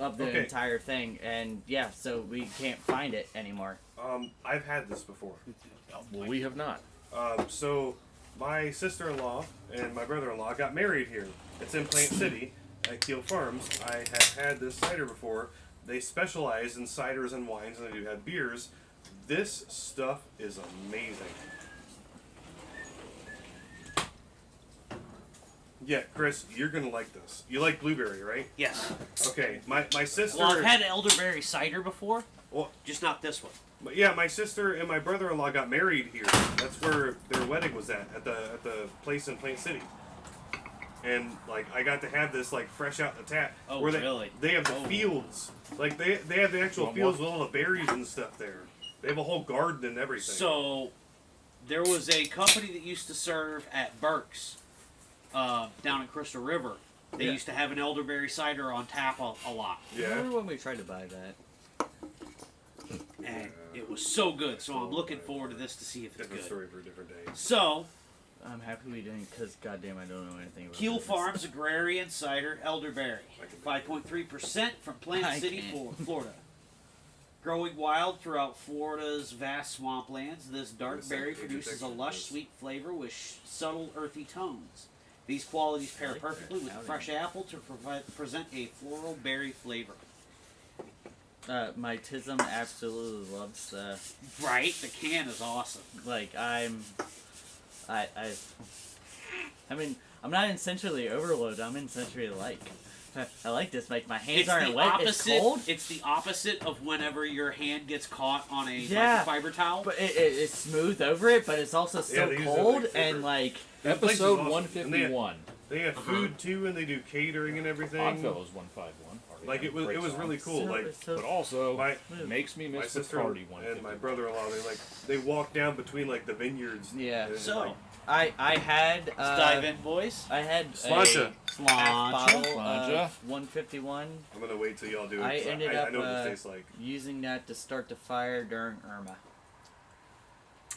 Okay. entire thing, and yeah, so we can't find it anymore. I've had this before. Well, we have not. So my sister-in-law and my brother-in-law got married here. It's in Plant City at Keel Farms. I have had this cider before. They specialize in ciders and wines, and they do have beers. This stuff is amazing. Yeah, Chris, you're gonna like this. You like blueberry, right? Yes. Okay, my sister. Well, I've had elderberry cider before, Well, just not this one. but yeah, my sister and my brother-in-law got married here. That's where their wedding was at the place in Plant City. And like I got to have this like fresh out the tap. Oh, where really? They have the Oh. fields. Like they have the actual Want fields more? with all the berries and stuff there. They have a whole garden and everything. So, there was a company that used to serve at Burke's down in Crystal River. They Yeah. used to have an elderberry cider on tap a lot. yeah. Remember when we tried to buy that? And it was so good. So I'm looking forward to this to see if it's Different good. story for a different day. So, I'm happy we didn't, because goddamn, I don't know anything about Keel this. Farms Agrarian Cider Elderberry. 5.3% from Plant I City, can't. Florida. Growing wild throughout Florida's vast swamplands, this dark Yes, berry I produces a detected lush, this. sweet flavor with subtle, earthy tones. These qualities pair like perfectly that. with Howdy. fresh apple to present a floral berry flavor. My Tism absolutely loves the, Right? The can is awesome. like, I mean, I'm not in sensory overload, I'm in sensory like. I like this, like, my hands It's aren't the wet, opposite. it's cold, It's the opposite of whenever your hand gets caught on a Yeah. microfiber towel. but it's smooth over it, but it's also Yeah, still they use it cold, like and paper. like, The place is Episode awesome. 151. They have food too, and they do catering and everything. Oddfellows 151. Like it was really cool. so, Like so But also, my makes me my miss the sister party and 151. my brother-in-law, they walk down between like the vineyards. Yeah. and it's So, like, I had let's dive in, boys. I had Sláinte. a half bottle Sláinte. of 151, I'm gonna wait till y'all do it. I 'cause ended I up, know what this tastes like. using that to start the fire during Irma.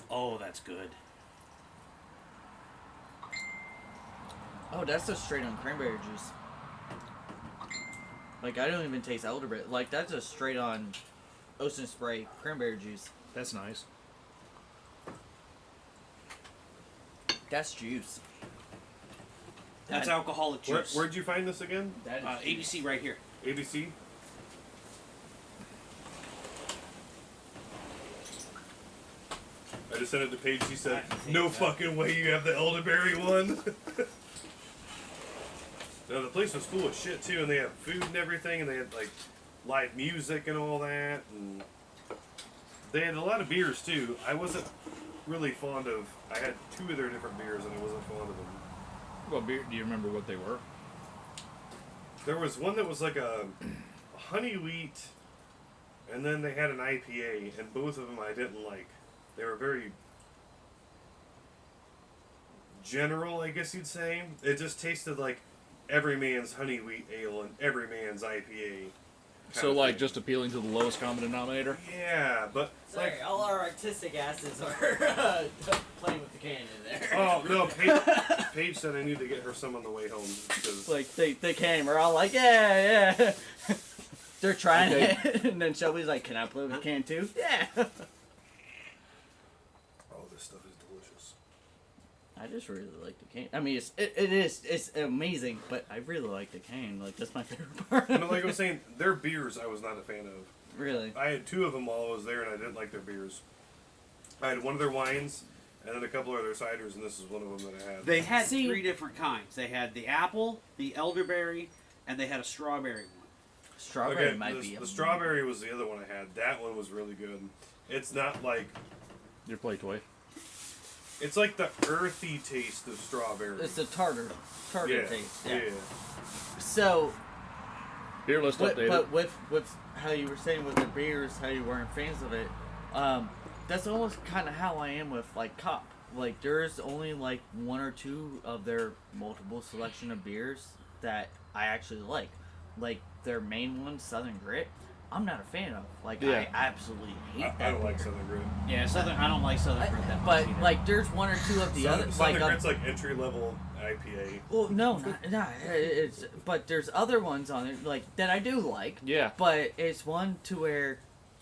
Oh, that's good. Oh, that's just straight on cranberry juice. Like, I don't even taste elderberry. Like, that's just straight on ocean spray cranberry juice. That's nice. That's juice. That's That- alcoholic juice. Where'd you find this again? That is juice. ABC right here. ABC. I just sent it to Paige. She said, "No fucking way, you have the elderberry one." No, the place was cool as shit too, and they have food and everything, and they had like live music and all that, and they had a lot of beers too. I wasn't really fond of. I had 2 of their different beers, and I wasn't fond of them. What beer? Do you remember what they were? There was one that was like a honey wheat, and then they had an IPA, and both of them I didn't like. They were very general, I guess you'd say. It just tasted like every man's honey wheat ale and every man's IPA. So, like, just appealing to the lowest common denominator? Yeah, but Sorry, like, all our artistic asses are playing with the can in there. oh no, Paige said I need to get her some on the way home because Like they came, we're all like, yeah. They're trying it, and then Shelby's like, "Can I play with the can too?" Yeah. oh, this stuff is delicious. I just really like the cane. I mean, it's amazing, but I really like the cane. Like that's my favorite part. You know, like I was saying, their beers I was not a fan of. Really. I had 2 of them while I was there, and I didn't like their beers. I had one of their wines, and then a couple of their ciders, and this is one of them that I had. They had See- 3 different kinds. They had the apple, the elderberry, and they had a strawberry one. Strawberry Okay, might the, be. the strawberry was the other one I had. That one was really good. It's not like Your play toy. it's like the earthy taste of strawberry. It's a tartar yeah, taste. yeah. So, Beer list updated. but with how you were saying with the beers, how you weren't fans of it, that's almost kind of how I am with like Cop. Like there's only like 1 or 2 of their multiple selection of beers that I actually like. Like their main one, Southern Grit, I'm not a fan of. Like Yeah. I absolutely hate that. I don't like beer. Southern Grit. Yeah, I don't like Southern Grit that much But either. like there's 1 or 2 of the other Southern like Grit's like entry level IPA. well, no, not it's. But there's other ones on it like that I do like. Yeah. But it's one to where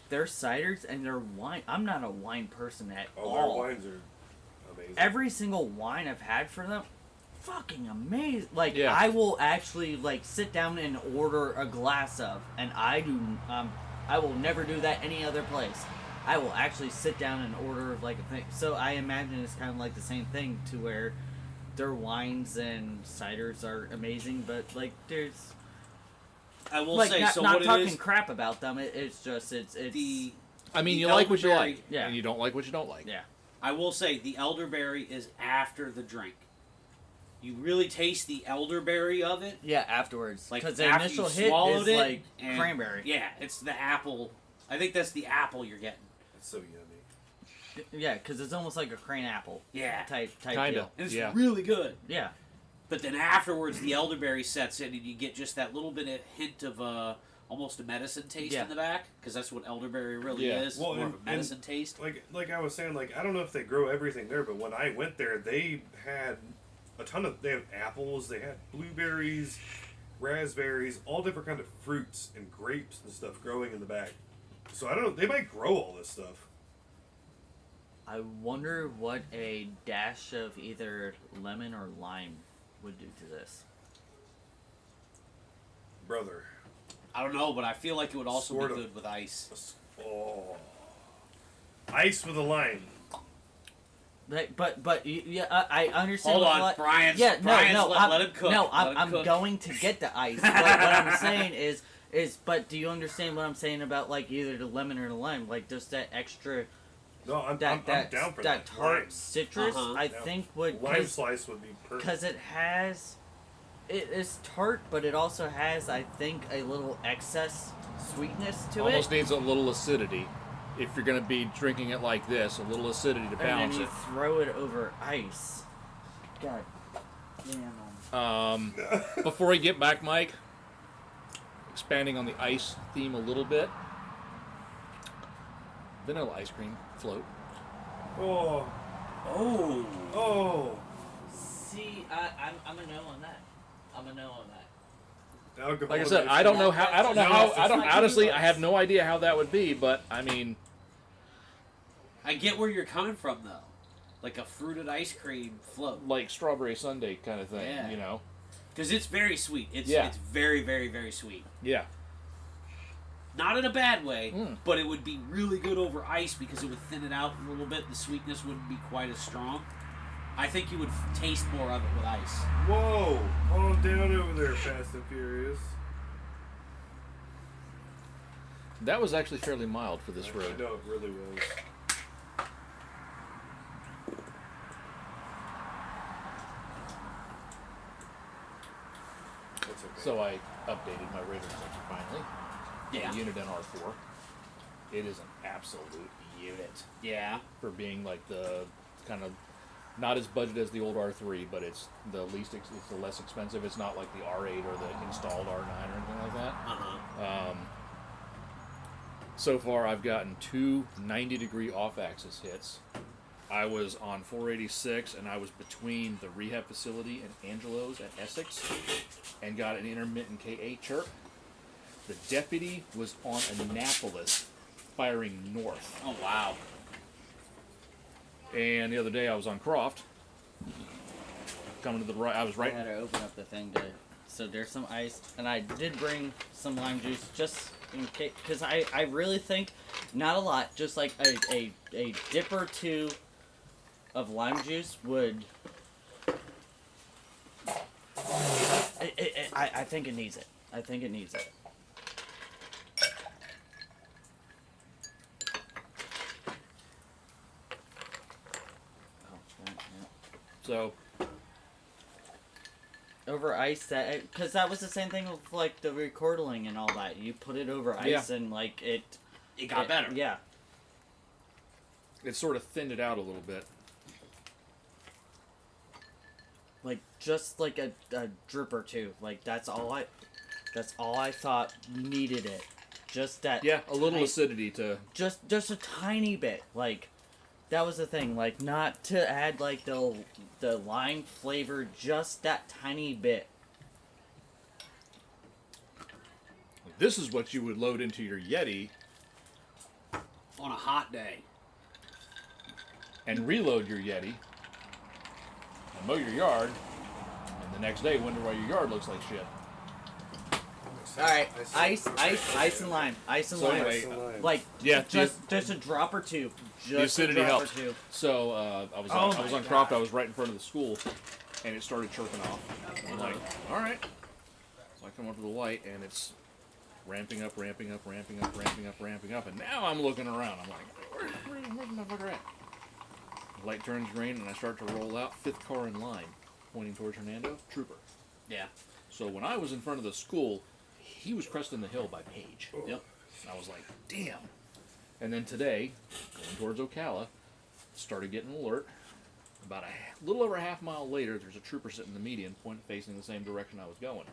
their ciders and their wine. I'm not a wine person at Oh, all. their wines are amazing. Every single wine I've had for them, fucking amazing. Like Yeah. I will actually like sit down and order a glass of, and I do. I will never do that any other place. I will actually sit down and order like a thing. So I imagine it's kind of like the same thing to where their wines and ciders are amazing, but like there's I will like say, not, so not what talking it is, crap about them. It's just it's the I mean, the you like what you elderberry- like, Yeah. and you don't like what you don't like. yeah. I will say the elderberry is after the drink. You really taste the elderberry of it. Yeah, afterwards. Like Because the after initial you hit swallowed is it, like and- cranberry. Yeah, it's the apple. I think that's the apple you're getting. It's so yummy. Yeah, because it's almost like a crane apple Yeah, type Kinda. deal. and it's Yeah. really good. Yeah. But then afterwards, the elderberry sets in, and you get just that little bit of hint of almost a medicine taste Yeah. in the back, because that's what elderberry really Yeah. is. Well, More of and- a medicine taste. Like I was saying, like I don't know if they grow everything there, but when I went there, they had a ton of. They have apples, they had blueberries, raspberries, all different kind of fruits and grapes and stuff growing in the back. So I don't know. They might grow all this stuff. I wonder what a dash of either lemon or lime would do to this. Brother. I don't know, but I feel like it would also Sort be of. good with ice. Oh. Ice with a lime. But yeah, I understand. Hold what on, li- Brian's- Yeah, Brian's no, let- I'm, let him cook. No, Let I'm, him I'm cook. going to get the ice. But what I'm saying is, but do you understand what I'm saying about like either the lemon or the lime? Like just that extra, No, I'm that down for that that. tart Lime. citrus. Uh-huh. I Yeah. think would Lime slice would be perfect. because it has, it is tart, but it also has I think a little excess sweetness to Almost it. needs a little acidity. If you're going to be drinking it like this, a little acidity to And balance then you it. throw it over ice. God damn. Before we get back, Mike, expanding on the ice theme a little bit. Vanilla ice cream float. Oh. Oh. Oh. See, I'm a no on that. I'm a no on that. Alcohol Like I said, ice I don't cream. know how. I don't know No, how. it's I don't like honestly. you I have no idea how that would be. But I mean, I get where you're coming from, though. Like a fruited ice cream float. like strawberry sundae kind of thing. Yeah. You know. Because it's very sweet. It's Yeah. it's very, very, very sweet. Yeah. Not in a bad way, Mm. but it would be really good over ice because it would thin it out a little bit. The sweetness wouldn't be quite as strong. I think you would taste more of it with ice. Whoa. Calm down over there, Fast and Furious. That was actually fairly mild for this road. No, it really was. That's okay. So I updated my radar sensor finally. Yeah. The unit in R4. It is an absolute unit Yeah. for being like the kind of not as budget as the old R3, but it's the least. It's the less expensive. It's not like the R8 or the installed R9 or anything like that. Uh-huh. So far, I've gotten 2 90-degree off-axis hits. I was on 486, and I was between the rehab facility and Angelo's at Essex, and got an intermittent K8 chirp. The deputy was on Annapolis, firing north. Oh, wow. And the other day, I was on Croft, coming to the right. I was right. I had to open up the thing to. So there's some ice, and I did bring some lime juice just in case, because I really think not a lot, just like a dip or two of lime juice would. I think it needs it. I think it needs it. So Over ice, that because that was the same thing with like the recording and all that. You put it over ice and like it got better. Yeah. it sort of thinned it out a little bit. Like just like a drip or two. Like that's all I thought needed it. Just that. Yeah, a little acidity to. Just a tiny bit. Like that was the thing. Like not to add like the lime flavor. Just that tiny bit. This is what you would load into your Yeti On a hot day. and reload your Yeti and mow your yard, and the next day wonder why your yard looks like shit. All right, ice and lime, ice and So lime. anyway, Like Yeah, just a drop or two. Just the acidity a drop helps. or two. So I was on Croft. I was right in front of the school, and it started chirping off. I'm like, all right. So I come up to the light, and it's ramping up, and now I'm looking around. I'm like, where's the motherfucker at? The light turns green, and I start to roll out. 5th car in line, pointing towards Hernando. Trooper. Yeah. So when I was in front of the school, he was cresting the hill by Page. Yep. I was like, damn. And then today, going towards Ocala, started getting alert. About a little over a half mile later, there's a trooper sitting in the median, facing the same direction I was going.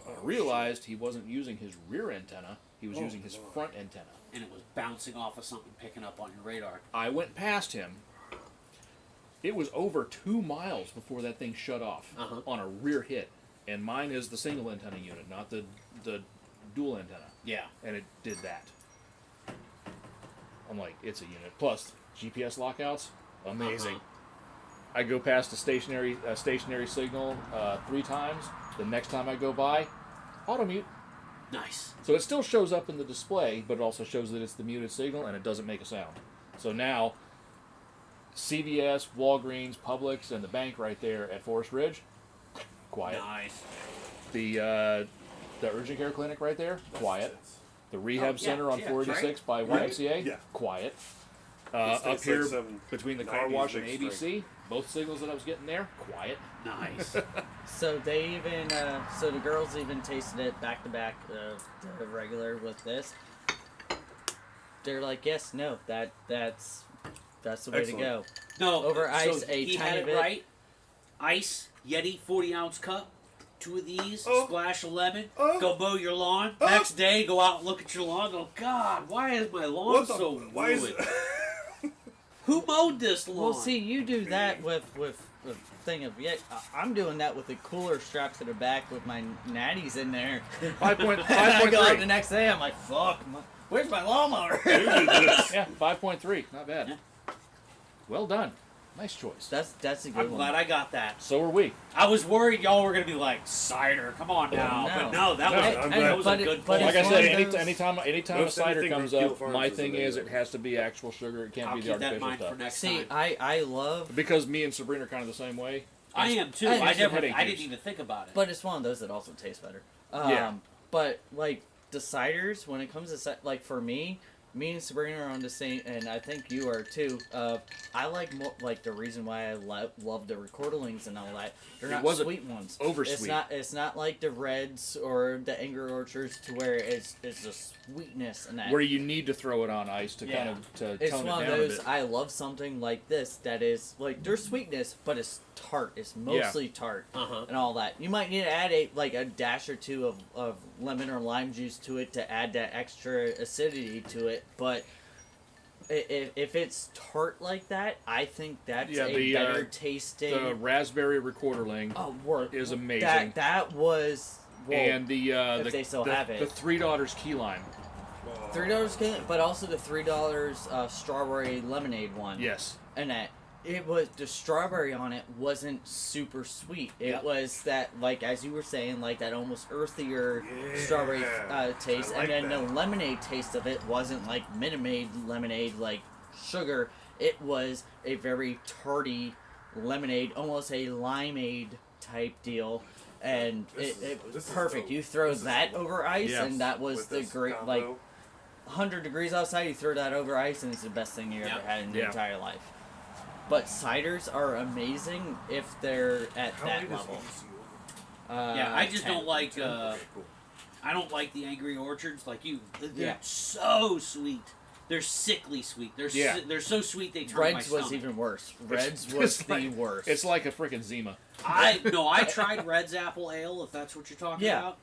I realized he wasn't using his rear antenna, he was using his front antenna. And it was bouncing off of something, picking up on your radar. I went past him. It was over 2 miles before that thing shut off on a rear hit. And mine is the single antenna unit, not the dual antenna. Yeah. And it did that. I'm like, it's a unit. Plus, GPS lockouts, amazing. I go past a stationary signal 3 times. The next time I go by, auto mute. Nice. So it still shows up in the display, but it also shows that it's the muted signal and it doesn't make a sound. So now, CVS, Walgreens, Publix, and the bank right there at Forest Ridge, quiet. Nice. The urgent care clinic right there, quiet. The rehab center on yeah, 486 by YMCA, Yeah. quiet. It's Up here like some between the car 90s wash and mixed ABC, drink. both signals that I was getting there, quiet. Nice. So they even, so the girls even tasted it back to back, the regular with this. They're like, yes, no, that's the way to go. No. Over ice, so a he tiny had it bit. right. Ice, Yeti, 40-ounce cup. 2 of these, Oh. splash of lemon, Oh. go mow your lawn. Oh. Next day, go out and look at your lawn. Go, God, why is my lawn What the? so Why is ruined? it? Who mowed this lawn? Well, see, you do that with a thing of I'm doing that with a cooler strapped to the back with my natties in there. 5.3. I go out the next day, I'm like, fuck, where's my lawnmower? Yeah, 5.3. Not bad. Yeah. Well done. Nice choice. That's a good I'm one. glad I got that. So are we. I was worried y'all were gonna be like cider. Come on now, No. but no, that No, was, I'm that glad. was But a it- good but point. Like I it's said, one of those- anytime a Most cider anything comes from Peel up, Farms my is thing is amazing. it has to be actual sugar. It can't I'll be the keep that in artificial mind stuff. for next See, time. I love, Because me and Sabrina are kind of the same way. I am too. I I have headache didn't juice. even think about it. but it's one of those that also tastes better. Yeah. But like deciders when it comes to like for me and Sabrina are on the same, and I think you are too. I like more like the reason why I love the recordings and all that. They're not sweet ones. Oversweet. It's not like the Reds or the Angry Orchards to where it's the sweetness and that. Where you need to throw it on ice to kind of to It's tone it one down of those. a bit. I love something like this that is like there's sweetness, but it's tart. It's mostly tart and all that. You might need to add a dash or two of lemon or lime juice to it to add that extra acidity to it. But if it's tart like that, I think that's a better tasting. The raspberry recorderling is amazing. That was. Well, and if they still have it. The Three Daughters Key Lime. $3 key, but also the $3 strawberry lemonade one. Yes. And that it was the strawberry on it wasn't super sweet. It was that, like as you were saying, like that almost earthier strawberry taste, and then the lemonade taste of it wasn't like Minute Maid lemonade like sugar. It was a very tarty lemonade, almost a limeade type deal. And it's perfect. You throw that over ice, and that was the great combo. Like 100 degrees outside. You throw that over ice, and it's the best thing you ever had in your entire life. But ciders are amazing if they're at that level. I just don't like. I don't like the Angry Orchards like you. They're so sweet. They're sickly sweet. They're so sweet they turn my Reds stomach. was even worse. Reds was the worst. It's like a freaking Zima. I tried Red's Apple Ale, if that's what you're talking about.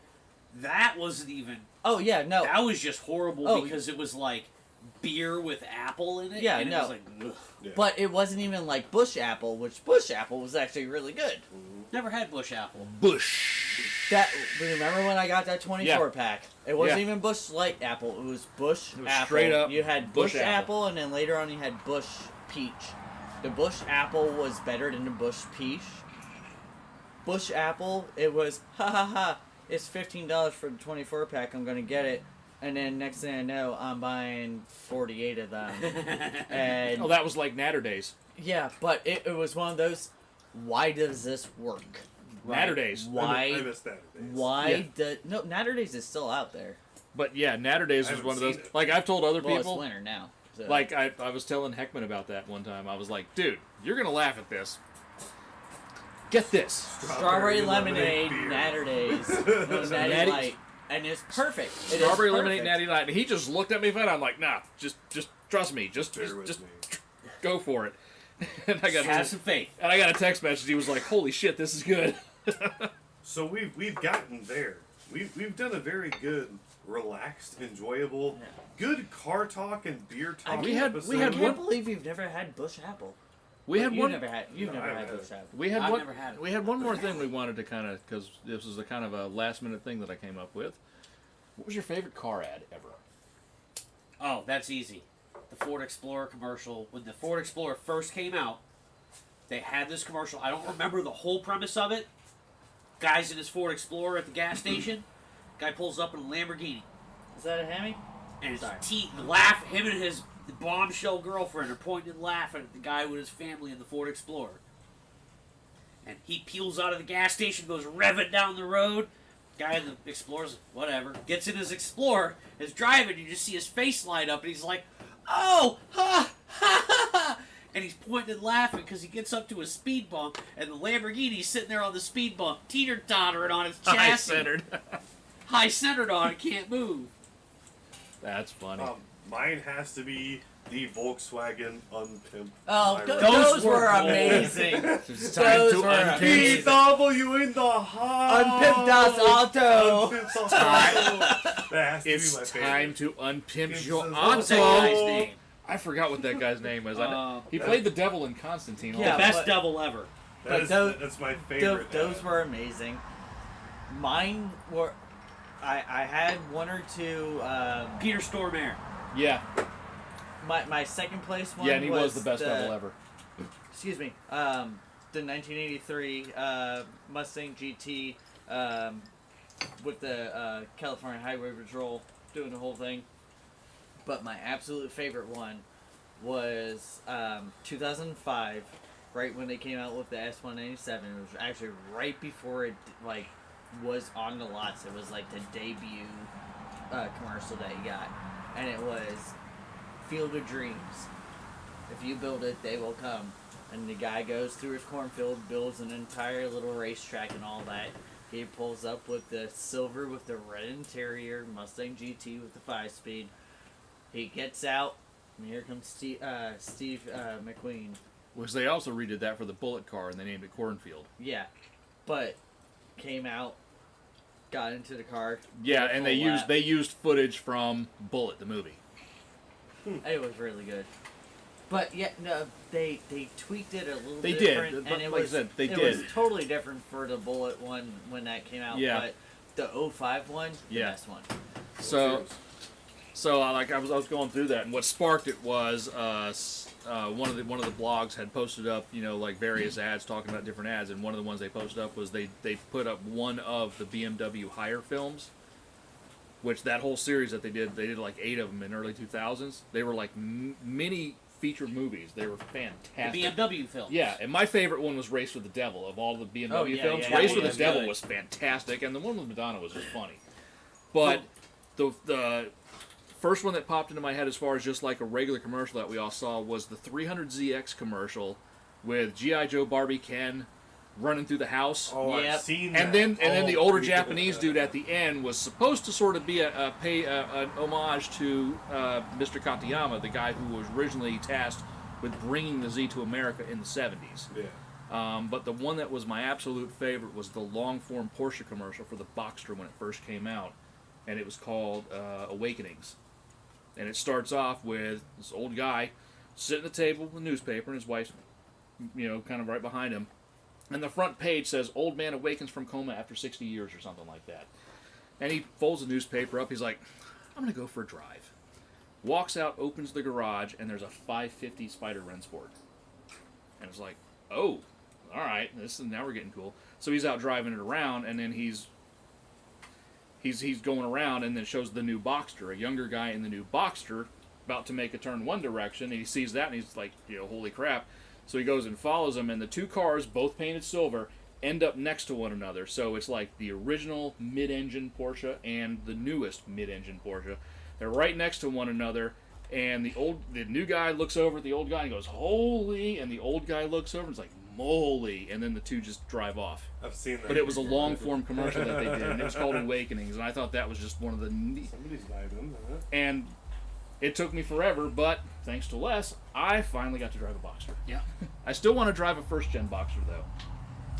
That wasn't even. Oh yeah, no. That was just horrible because it was like beer with apple in it. Yeah, and no. It was like, ugh. But it wasn't even like Bush Apple, which Bush Apple was actually really good. Never had Bush Apple. That remember when I got that 24 pack? It wasn't Yeah. even Bush Light Apple. It was Bush Apple. straight up You had Bush Bush Apple, and then later on you had Bush Peach. The Bush Apple was better than the Bush Peach. Bush Apple, it was ha ha ha. It's $15 for the 24 pack. I'm gonna get it, and then next thing I know, I'm buying 48 of them. And that was like Natter Days. yeah, but it was one of those. Why does this work? Natter Days. Why? I miss Natter Days. Why no Natter Days is still out there. But yeah, Natter Days was one of those. Like I've told other Well, people. it's winter now. So. Like I was telling Heckman about that one time. I was like, dude, you're gonna laugh at this. Get this. Strawberry lemonade, beer. Natter Days, no, Natty Light, and it's perfect. It Strawberry is lemonade, perfect. Natty Light, and he just looked at me funny. I'm like, nah, just trust me, just Bear with just me. go for it. And I got Have some faith. and I got a text message. He was like, holy shit, this is good. So we've gotten there. We've done a very good, relaxed, enjoyable, good car talk and beer talk. We had I can't one- believe you've never had Bush Apple. You've Never had Bush Apple. We had I've one. never had it. We had one more thing we wanted to kind of, because this was a kind of a last minute thing that I came up with. What was your favorite car ad ever? Oh, that's easy. The Ford Explorer commercial. When the Ford Explorer first came out, they had this commercial. I don't remember the whole premise of it. Guy's in his Ford Explorer at the gas station. Guy pulls up in a Lamborghini. Is that a Hemi? And his Sorry. him and his bombshell girlfriend are pointing and laughing at the guy with his family in the Ford Explorer. And he peels out of the gas station, goes revving down the road. Guy in the Explorer's whatever. Gets in his Explorer, is driving, you just see his face light up, and he's like, oh, ha, ha, ha, ha. And he's pointing and laughing because he gets up to a speed bump, and the Lamborghini's sitting there on the speed bump, teeter-tottering on its chassis. High-centered. High-centered on it, can't move. That's funny. Mine has to be the Volkswagen Unpimped. Oh, Myra. those were amazing. It's time Those to were unpimp. amazing. VW in the house. Unpimped Das Auto. Unpimped Das Auto. That has to It's be my favorite. time to unpimp It's your the- What was that guy's auto. name? I forgot what that guy's name was. He that- played the devil in Constantine. Yeah, The best but- devil ever. That is, those- that's my favorite. Those were amazing. Mine were. I had one or two. Peter Stormare. Yeah, My second place one. yeah, and he was was the best devil ever. Excuse me. The 1983 Mustang GT with the California Highway Patrol doing the whole thing. But my absolute favorite one was 2005, right when they came out with the S197. It was actually right before it was on the lots. It was like the debut commercial that he got, and it was Field of Dreams. If you build it, they will come. And the guy goes through his cornfield, builds an entire little racetrack and all that. He pulls up with the silver with the red interior Mustang GT with the 5-speed. He gets out, and here comes Steve McQueen. Which they also redid that for the Bullet car, and they named it Cornfield. Yeah, but came out, got into the car. Yeah, and they used footage from Bullet, the movie. It was really good. But yeah, no, they tweaked it a little They different, did, but and it like I was said, they it did. was totally different for the Bullet one when that came out. Yeah. But the '05 one, the Yeah. best one. So I was going through that, and what sparked it was one of the blogs had posted up, like various ads talking about different ads, and one of the ones they posted up was they put up one of the BMW Hire films, which that whole series that they did like 8 of them in early 2000s. They were like mini feature movies. They were fantastic. The BMW films. Yeah, and my favorite one was Race with the Devil. Of all the BMW films, yeah, Race that with one the Devil good. was fantastic, and the one with Madonna was just funny. But the first one that popped into my head as far as just like a regular commercial that we all saw was the 300ZX commercial with G.I. Joe, Barbie, Ken running through the house. Oh, Yep. I've seen that. And then the older yeah. Japanese dude at the end was supposed to sort of be an homage to Mr. Katayama, the guy who was originally tasked with bringing the Z to America in the 70s. Yeah. But the one that was my absolute favorite was the long-form Porsche commercial for the Boxster when it first came out, and it was called Awakenings. And it starts off with this old guy sitting at the table with a newspaper, and his wife's, kind of right behind him. And the front page says, "Old man awakens from coma after 60 years," or something like that. And he folds the newspaper up. He's like, "I'm going to go for a drive." Walks out, opens the garage, and there's a 550 Spider Rennsport. And it's like, oh, all right, now we're getting cool. So he's out driving it around, and then he's going around, and then shows the new Boxster, a younger guy in the new Boxster, about to make a turn one direction, and he sees that, and he's like, holy crap. So he goes and follows him, and the two cars, both painted silver, end up next to one another. So it's like the original mid-engine Porsche and the newest mid-engine Porsche. They're right next to one another, and the new guy looks over at the old guy and goes, "Holy!" And the old guy looks over and is like, "Moly!" And then the two just drive off. I've seen that. But it was a long-form commercial that they did, and it was called Awakenings, and I thought that was just one of the neat. Somebody's died them, huh? And it took me forever, but thanks to Les, I finally got to drive a Boxster. Yeah. I still want to drive a first-gen Boxster, though.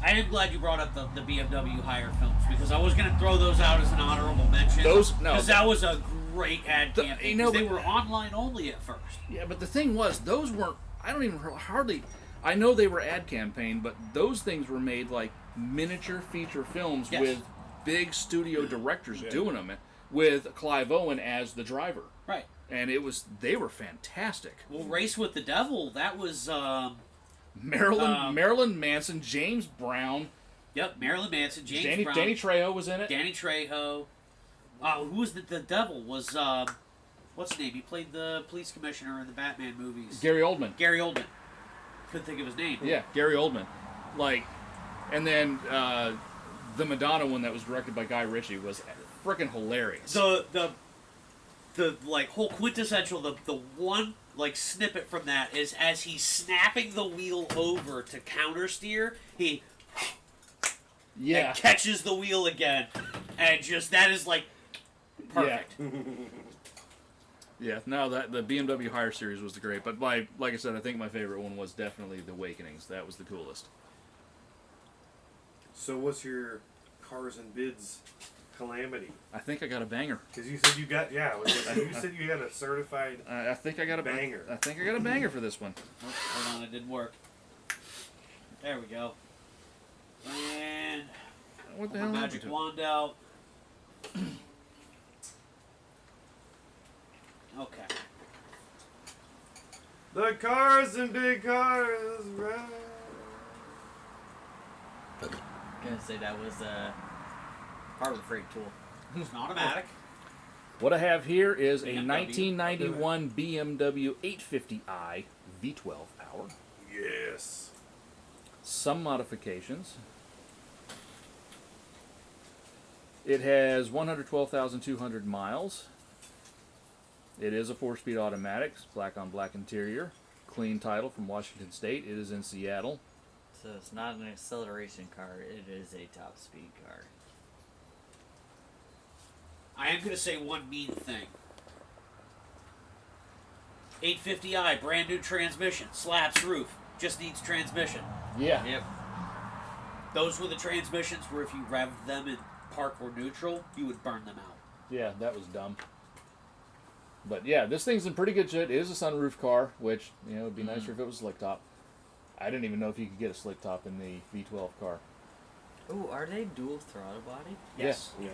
I am glad you brought up the BMW Hire films, because I was going to throw those out as an honorable mention. Because that was a great ad campaign. They were online only at first. Yeah, but the thing was, those weren't. I don't even hardly. I know they were ad campaign, but those things were made like miniature feature films with big studio directors doing them, with Clive Owen as the driver. Right. And they were fantastic. Well, Race with the Devil, that was Marilyn Manson, James Brown. Yep, Marilyn Manson, James Brown. Danny Trejo was in it. Danny Trejo. Who was the devil? Was what's his name? He played the police commissioner in the Batman movies. Gary Oldman. Gary Oldman. Couldn't think of his name. Yeah, Gary Oldman. And then the Madonna one that was directed by Guy Ritchie was freaking hilarious. The whole quintessential, the one snippet from that is as he's snapping the wheel over to counter steer, he and catches the wheel again, and just that is perfect. Yeah, no, the BMW Hire series was the great, but like I said, I think my favorite one was definitely the Awakenings. That was the coolest. So what's your cars and bids calamity? I think I got a banger. Because you said you got you said you got a certified. I think I got a banger. I think I got a banger for this one. Oh, hold on, it didn't work. There we go. And What the pull hell? my magic wand out. Okay. The cars and big cars, right? Gonna say that was a Harbor Freight tool. It's an automatic. What I have here is a BMW. 1991 BMW 850i V12 power. Yes. Some modifications. It has 112,200 miles. It is a 4-speed automatic, black on black interior. Clean title from Washington State. It is in Seattle. So it's not an acceleration car, it is a top speed car. I am going to say one mean thing. 850i, brand new transmission, slaps roof, just needs transmission. Yeah. Yep. Those were the transmissions where if you revved them in park or neutral, you would burn them out. Yeah, that was dumb. But yeah, this thing's in pretty good shape. It is a sunroof car, which, you know, it'd be nicer if it was slick top. I didn't even know if you could get a slick top in the V12 car. Ooh, are they dual throttle body? Yes. Yeah.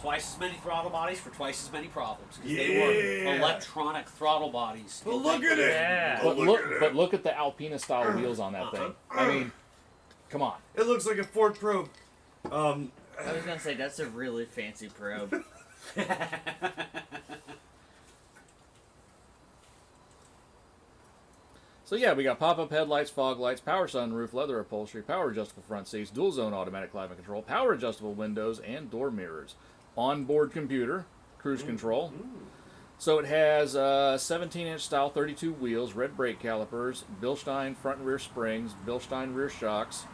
Twice as many throttle bodies for twice as many problems. Because Yeah. they were electronic throttle bodies. But look at it! Yeah. But Look at it. but look at the Alpina style wheels on that thing. I mean, come on. It looks like a Ford Probe. I was gonna say, that's a really fancy probe. So yeah, we got pop-up headlights, fog lights, power sunroof, leather upholstery, power adjustable front seats, dual zone automatic climate control, power adjustable windows, and door mirrors. Onboard computer, cruise control. So it has 17-inch style 32 wheels, red brake calipers, Bilstein front and rear springs, Bilstein rear shocks,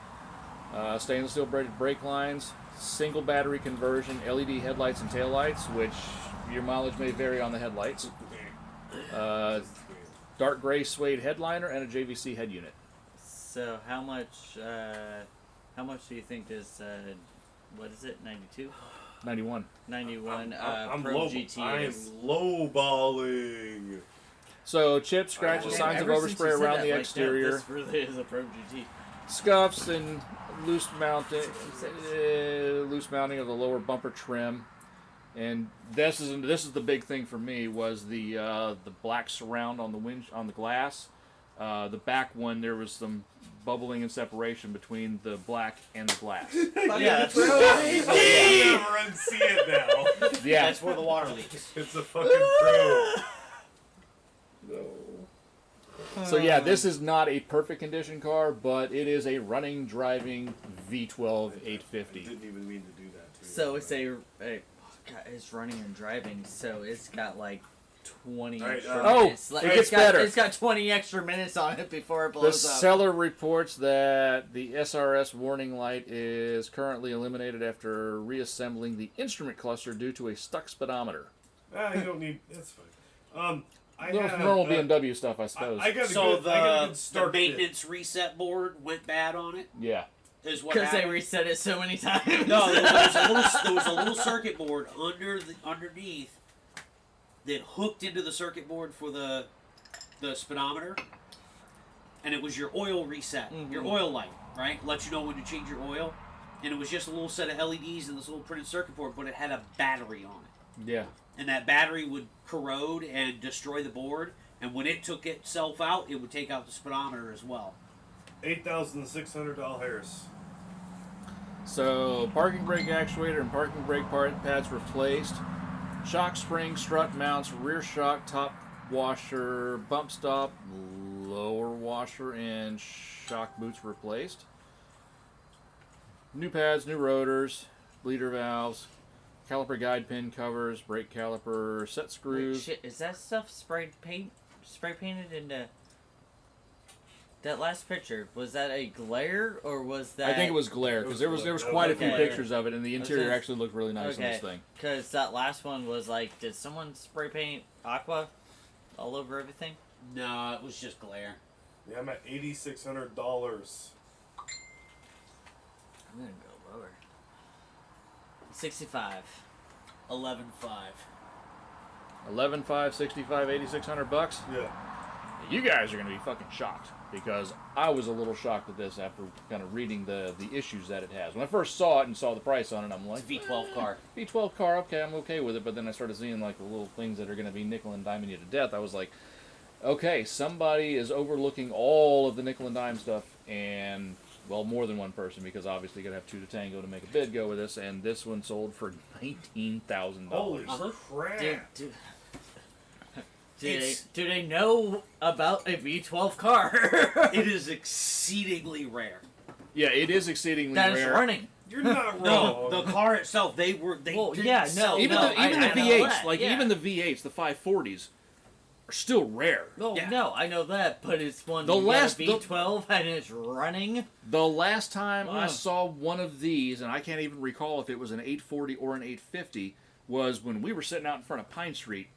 stainless steel braided brake lines, single battery conversion, LED headlights and taillights, which your mileage may vary on the headlights. Dark gray suede headliner and a JVC head unit. So how much do you think this, what is it, 92? 91. 91 I'm Pro low, GT I am is. lowballing. So chips, scratches, Man, signs of Ever since you overspray said around that, the like, exterior, This really is a Pro GT. scuffs and loose mounting of the lower bumper trim. And this is the big thing for me was the black surround on the glass. The back one, there was some bubbling and separation between the black and the glass. Yeah, that's I'll never unsee it now. Yeah. That's where the water leaks. It's a fucking Probe. No. So yeah, this is not a perfect condition car, but it is a running, driving V12 I 850. didn't even mean to do that to you. So it's God, it's running and driving, so it's got like 20 Alright, extra oh, minutes. Like, it gets got, better. It's got 20 extra minutes on it before it The blows up. seller reports that the SRS warning light is currently eliminated after reassembling the instrument cluster due to a stuck speedometer. You don't need. That's fine. I Little had, normal BMW stuff, I suppose. I got a So good, I got a good the start maintenance reset board went bad on it. Yeah. Is what Because they happened. reset it so many times. No, there was a little circuit board underneath that hooked into the circuit board for the speedometer, and it was your oil reset, your oil light, right? Let you know when to change your oil, and it was just a little set of LEDs and this little printed circuit board, but it had a battery on it, Yeah. and that battery would corrode and destroy the board, and when it took itself out, it would take out the speedometer as well. $8,600. So, parking brake actuator and parking brake pads replaced. Shock spring, strut mounts, rear shock, top washer, bump stop, lower washer, and shock boots replaced. New pads, new rotors, bleeder valves, caliper guide pin covers, brake caliper, set Wait, screws. shit, is that stuff spray painted into... That last picture, was that a glare, or was that... I think it was glare, because there was quite a few Okay. pictures of it, and the interior Okay. actually looked really nice on Okay, this thing. because that last one was like, did someone spray paint aqua all over everything? No, it was just glare. Yeah, I'm at $8,600. I'm gonna go lower. 65. 11.5. 11.5, 65, 8,600 bucks. Yeah. You guys are going to be fucking shocked, because I was a little shocked at this after kind of reading the issues that it has. When I first saw it and saw the price on it, I'm like, It's a V12 car. V12 car, okay, I'm okay with it. But then I started seeing like the little things that are going to be nickel and diming you to death. I was like, okay, somebody is overlooking all of the nickel and dime stuff, and well, more than one person, because obviously you got to have two to tango to make a bid go with this. And this one sold for $19,000. Holy Uh-huh. crap. Do they know about a V12 car? It is exceedingly rare. Yeah, it is exceedingly That is rare. running. You're not No, wrong. the car itself, they Well, didn't yeah, sell no, even them. the even I the know V8s, that, like yeah. even the V8s, the 540s, are still rare. Oh Yeah. no, I know that, but it's one The you last- got a V12 and it's running. The last time I Ugh. saw one of these, and I can't even recall if it was an 840 or an 850, was when we were sitting out in front of Pine Street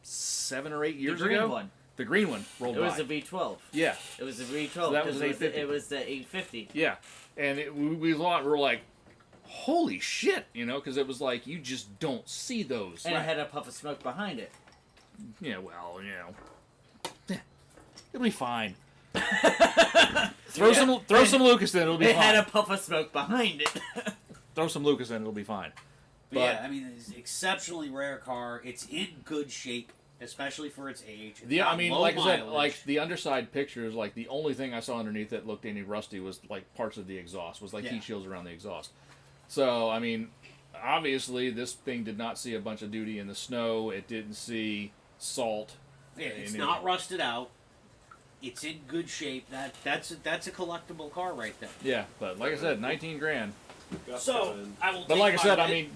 7 or 8 years the green ago. one. The green one rolled It was by. a V12. Yeah, It was a V12. So that was 'cause an 850. It was the 850. yeah. And we thought, we were like, holy shit, because it was like, you just don't see those. And it had a puff of smoke behind it. Yeah, well, it'll be fine. Throw some Lucas in, it'll be It fine. had a puff of smoke behind it. Throw some Lucas in, it'll be fine. But yeah, I mean, it's an exceptionally rare car. It's in good shape, especially for its age. It's got low Like I said, mileage. like the underside pictures, like the only thing I saw underneath that looked any rusty was like parts of the exhaust, was like Yeah. heat shields around the exhaust. So I mean, obviously this thing did not see a bunch of duty in the snow. It didn't see salt. Yeah, it's and not rusted out. It's in good shape. That's a collectible car right there. Yeah, but like I said, 19 grand. Got So that. I will. But take like I my said, I bid. mean,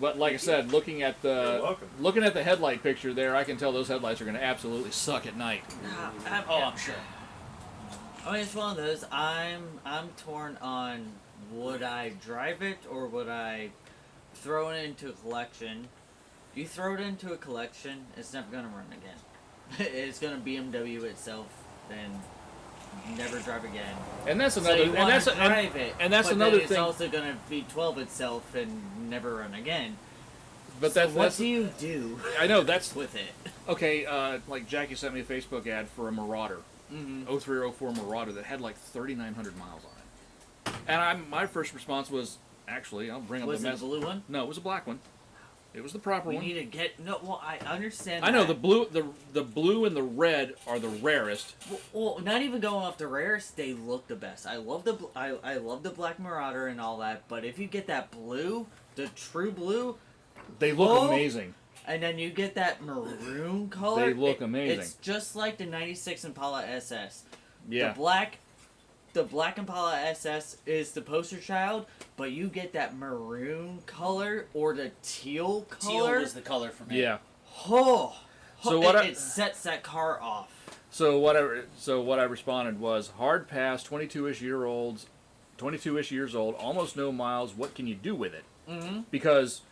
but like I said, looking at You're the welcome. headlight picture there, I can tell those headlights are going to absolutely suck at night. Oh, I'm sure. I mean, it's one of those. I'm torn on would I drive it or would I throw it into a collection. You throw it into a collection, it's never gonna run again. It's gonna BMW itself, then never drive again. And that's So another. you and wanna that's drive it, and that's but another then it's thing. also gonna be 12 itself and never run again. But So that's what that's. do you do I know that's with it? okay. Like Jackie sent me a Facebook ad for a Marauder, Mm-hmm. 03 or 04 Marauder that had like 3,900 miles on it. And my first response was, actually, I'll bring up Was the it mess. a blue one? No, it was a black one. It was the proper We one. need to get no. Well, I understand. I know the that. blue, the blue and the red are the rarest. Well, not even going off the rarest, they look the best. I love I love the Black Marauder and all that, but if you get that blue, the true blue, They look Oh, amazing. and then you get that maroon color, They look amazing. It's just like the '96 Impala SS. Yeah. The black Impala SS is the poster child, but you get that maroon color or the teal Teal color. was the color for me. Yeah. Oh, So what I- it sets that car off. So what I responded was hard pass, 22-ish years old, almost no miles. What can you do with it? Mm-hmm. Because,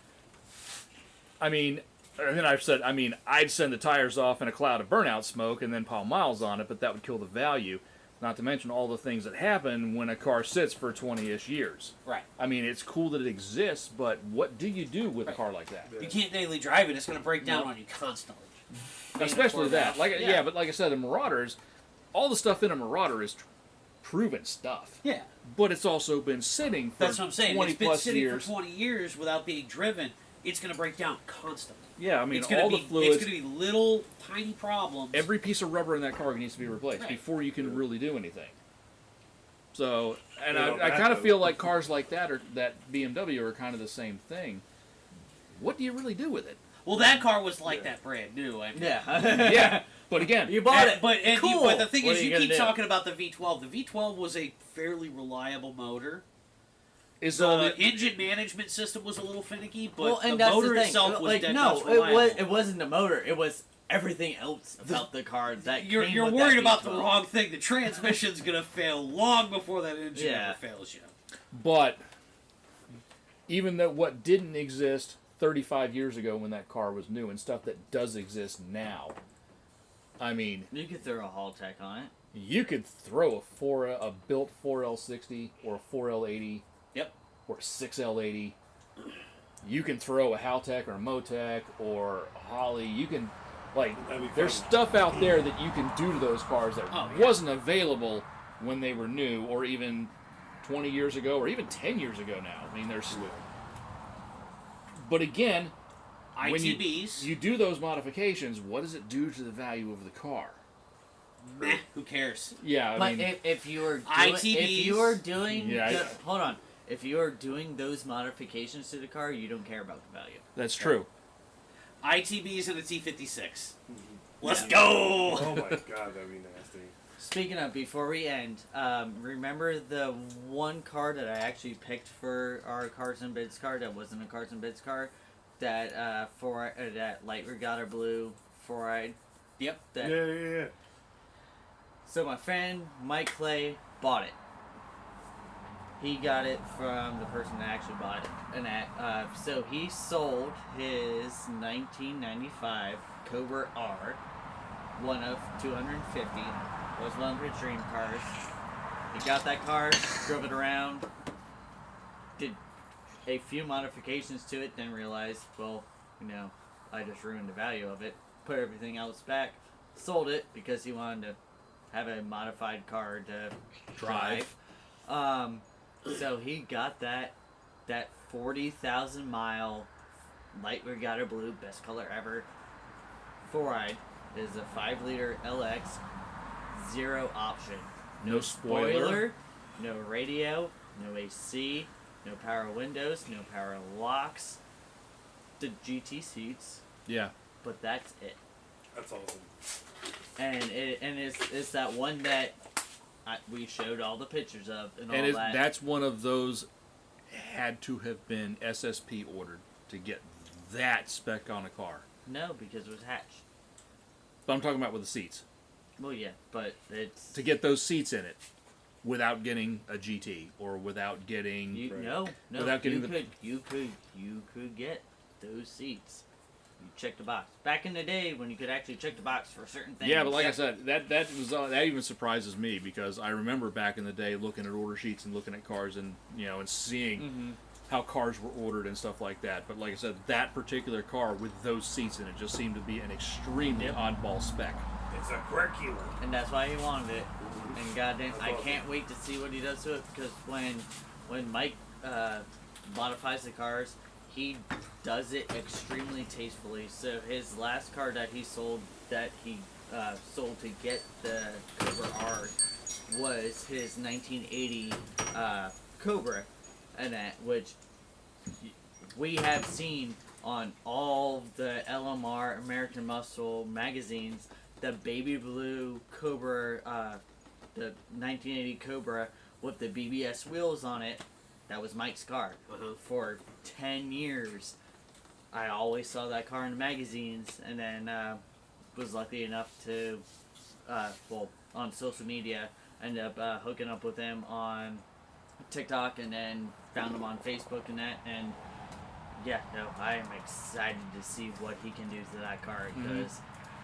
I mean, and then I've said, I'd send the tires off in a cloud of burnout smoke and then pile miles on it, but that would kill the value. Not to mention all the things that happen when a car sits for 20-ish years. Right. I mean, it's cool that it exists, but what do you do with a car like that? You can't daily drive it. It's going to break down No. on you constantly. Especially that. Yeah. Yeah, but like I said, the Marauders, all the stuff in a Marauder is proven stuff. Yeah. But it's also been sitting for That's what I'm saying. 20 It's been plus sitting years. for 20 years without being driven. It's going to break down constantly. Yeah, I mean, It's going all to the be fluids, it's going to be little tiny problems. every piece of rubber in that car needs to be replaced Right. before you can really do anything. So, and Yeah, I that kind of though. feel like cars like that that BMW are kind of the same thing. What do you really do with it? Well, that car was like Yeah. that brand new. I mean, Yeah. Yeah, but again, You bought it. But Cool. but the thing What is, are you you gonna keep do? talking about the V12. The V12 was a fairly reliable motor. is all The the engine management system was a little finicky, but Well, the and that's motor the thing. itself was Like, dead no, nuts reliable. it wasn't the motor. It was everything else about the car that You're came with worried that about the V12. wrong thing. The transmission's gonna fail long before that engine Yeah. ever fails you. But even that what didn't exist 35 years ago when that car was new and stuff that does exist now. I mean, You could throw a Haltech on it. you could throw a built 4L60 or a 4L80 Yep. or a 6L80. You can throw a Haltech or a Motec or a Holly. You can, like, That'd be there's fun. stuff out there that you can do to those cars that Oh, yeah. wasn't available when they were new or even 20 years ago or even 10 years ago now. I mean, there's... But again, when ITBs. you do those modifications, what does it do to the value of the car? Meh, who cares? Yeah, I But mean, if you were ITBs. doing Yeah, hold on, if you are doing those modifications to the car, you don't care about the value. that's true. ITBs and a T56. Let's Yeah. go. Oh my god, that'd be nasty. Speaking of, before we end, remember the one car that I actually picked for our Cars and Bids car that wasn't a Cars and Bids car? That that light regatta blue 4-eyed. Yep. That, Yeah. So my friend Mike Clay bought it. He got it from the person that actually bought it, and so he sold his 1995 Cobra R, one of 250. Was one of his dream cars. He got that car, drove it around, did a few modifications to it, then realized, well, I just ruined the value of it. Put everything else back, sold it because he wanted to have a modified car to drive. So he got that 40,000 mile light regatta blue, best color ever, 4-eyed. Is a 5-liter LX, 0 option. No spoiler. No radio, no AC, no power windows, no power locks. The GT seats, Yeah. but that's it. That's awesome. And it's that one that we showed all the pictures of and all And that. that's one of those had to have been SSP ordered to get that spec on a car. No, because it was hatched. But I'm talking about with the seats. Well, yeah, but it's To get those seats in it without getting a GT or without getting... Right. no. Without getting you could get those seats. You check the box. Back in the day when you could actually check the box for certain things. Yeah, but like I said, that even surprises me because I remember back in the day looking at order sheets and looking at cars and and seeing how cars were ordered and stuff like that. But like I said, that particular car with those seats in it just seemed to be an extremely oddball spec. It's a quirky one. And that's why he wanted it. And goddamn, I can't wait to see what he does to it because when Mike modifies the cars, he does it extremely tastefully. So his last car that he sold to get the Cobra R was his 1980 Cobra, and that which we have seen on all the LMR American Muscle magazines. The baby blue Cobra, the 1980 Cobra with the BBS wheels on it. That was Mike's car. For 10 years, I always saw that car in the magazines, and then was lucky enough to, on social media, ended up hooking up with him on TikTok, and then found him on Facebook and that, and yeah, no, I am excited to see what he can do to that car, because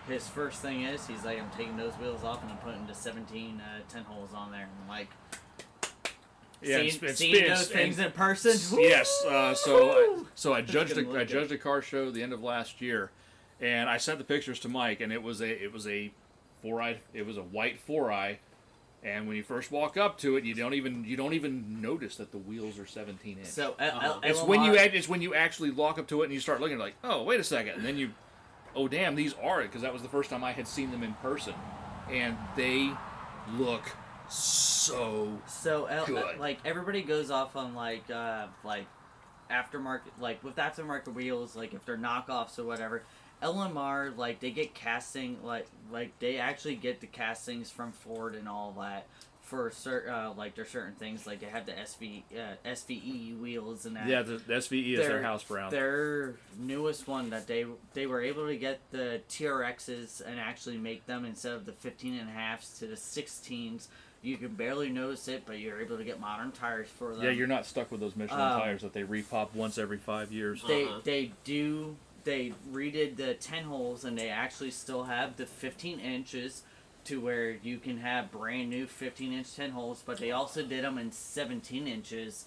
his first thing is, he's like, I'm taking those wheels off and I'm putting the 17 10 holes on there, and I'm like, Yeah, seeing those things in person. Yes. So I It's judged gonna look a car show at the end of last year, and I sent the pictures to Mike, and it was a 4-eyed. It was a white 4-eye, and when you first walk up to it, you don't even notice that the wheels are 17 inch. So it's when you actually walk up to it and you start looking like, oh, wait a second, and then you, oh damn, these are it, because that was the first time I had seen them in person, and they look so good. Like everybody goes off on like aftermarket, like with aftermarket wheels, like if they're knockoffs or whatever. LMR, like they get casting, like they actually get the castings from Ford and all that for certain like there's certain things, like they have the SVE wheels and that. Yeah, the SVE is their house brand. Their newest one that they were able to get the TRXs and actually make them, instead of the 15.5s to the 16s. You can barely notice it, but you're able to get modern tires for them. Yeah, you're not stuck with those Michelin tires that they repop once every 5 years. They redid the 10 holes, and they actually still have the 15 inches to where you can have brand new 15-inch 10 holes, but they also did them in 17 inches,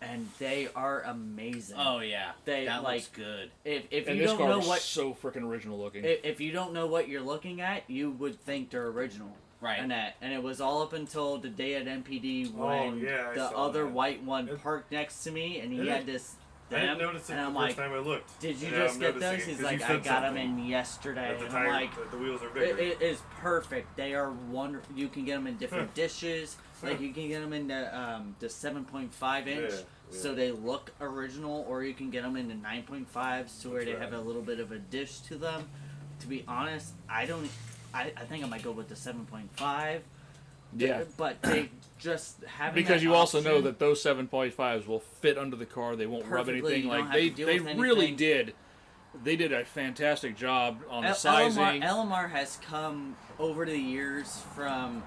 and they are amazing. Oh yeah, that like, looks good. If and you this don't car know was what so freaking original looking. if you don't know what you're looking at, you would think they're original. Right. And it was all up until the day at MPD when I the saw other that. white one parked next to me, and he had this. I didn't notice it and the I'm first like, time I looked. did you And just now I'm get those? noticing it, He's 'cause you like, I said got them something. in yesterday. That the And I'm tire, like, that the wheels are bigger. it is perfect. They are wonderful. You can get them in different dishes. Like you can get them in the 7.5 inch, so they look original, or you can get them in the 9.5s to where they have a little bit of a dish to them. To be honest, I think I might go with the 7.5. Yeah. But they just having Because that you also know option- that those 7.5s will fit under the car. They won't rub Perfectly, anything. you don't Like have to deal they with really anything. did. They did a fantastic job on the sizing. LMR has come over the years from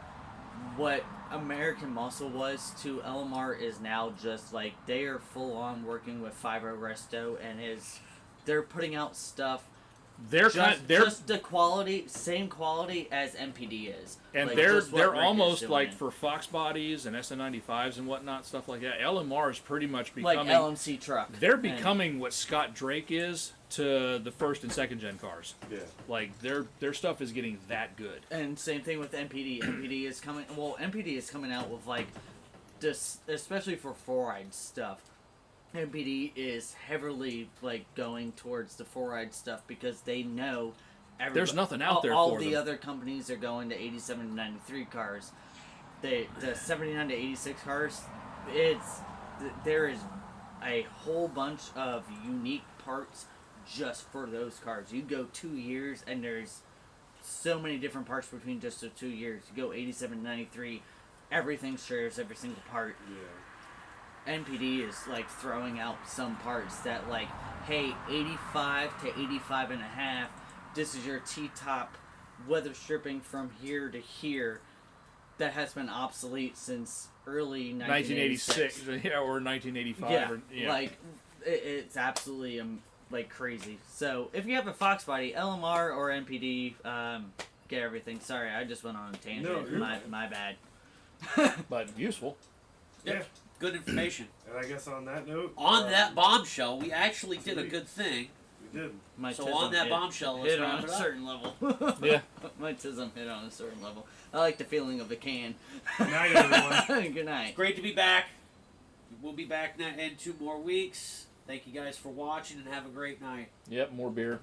what American Muscle was to LMR is now just like they are full on working with 5.0 Resto and they're putting out stuff They're just the quality, same quality as MPD is. and Like, they're just what Rick is almost doing. like for Fox bodies and SN95s and whatnot, stuff like that. LMR is pretty much like becoming. LMC truck. They're And- becoming what Scott Drake is to the first and second gen cars. Yeah. Like their stuff is getting that good. And same thing with MPD. MPD is coming. Well, MPD is coming out with like this, especially for 4-ride stuff. MPD is heavily like going towards the 4-ride stuff because they know There's nothing out there all for the them. other companies are going to 87 to 93 cars. The 79 to 86 cars, there is a whole bunch of unique parts just for those cars. You go 2 years and there's so many different parts between just the 2 years. You go 87 to 93, everything shares every single part. Yeah. NPD is like throwing out some parts that like, hey, 85 to 85 and a half, this is your T-top weather stripping from here to here that has been obsolete since early 1986. 1986, yeah, or 1985. Yeah, or, yeah. like it's absolutely like crazy. So if you have a Fox body, LMR or NPD, get everything. Sorry, I just went on a tangent. No, you're my bad. But useful. Yeah. Good information. And I guess on that note. On that bombshell, we actually did a sweet. good thing. We did. My So tism on that hit- bombshell, let's hit wrap on it a up. certain level. Yeah. My tism hit on a certain level. I like the feeling of the can. Good night, everyone. Good night. Great to be back. We'll be back in 2 more weeks. Thank you guys for watching and have a great night. Yep. More beer.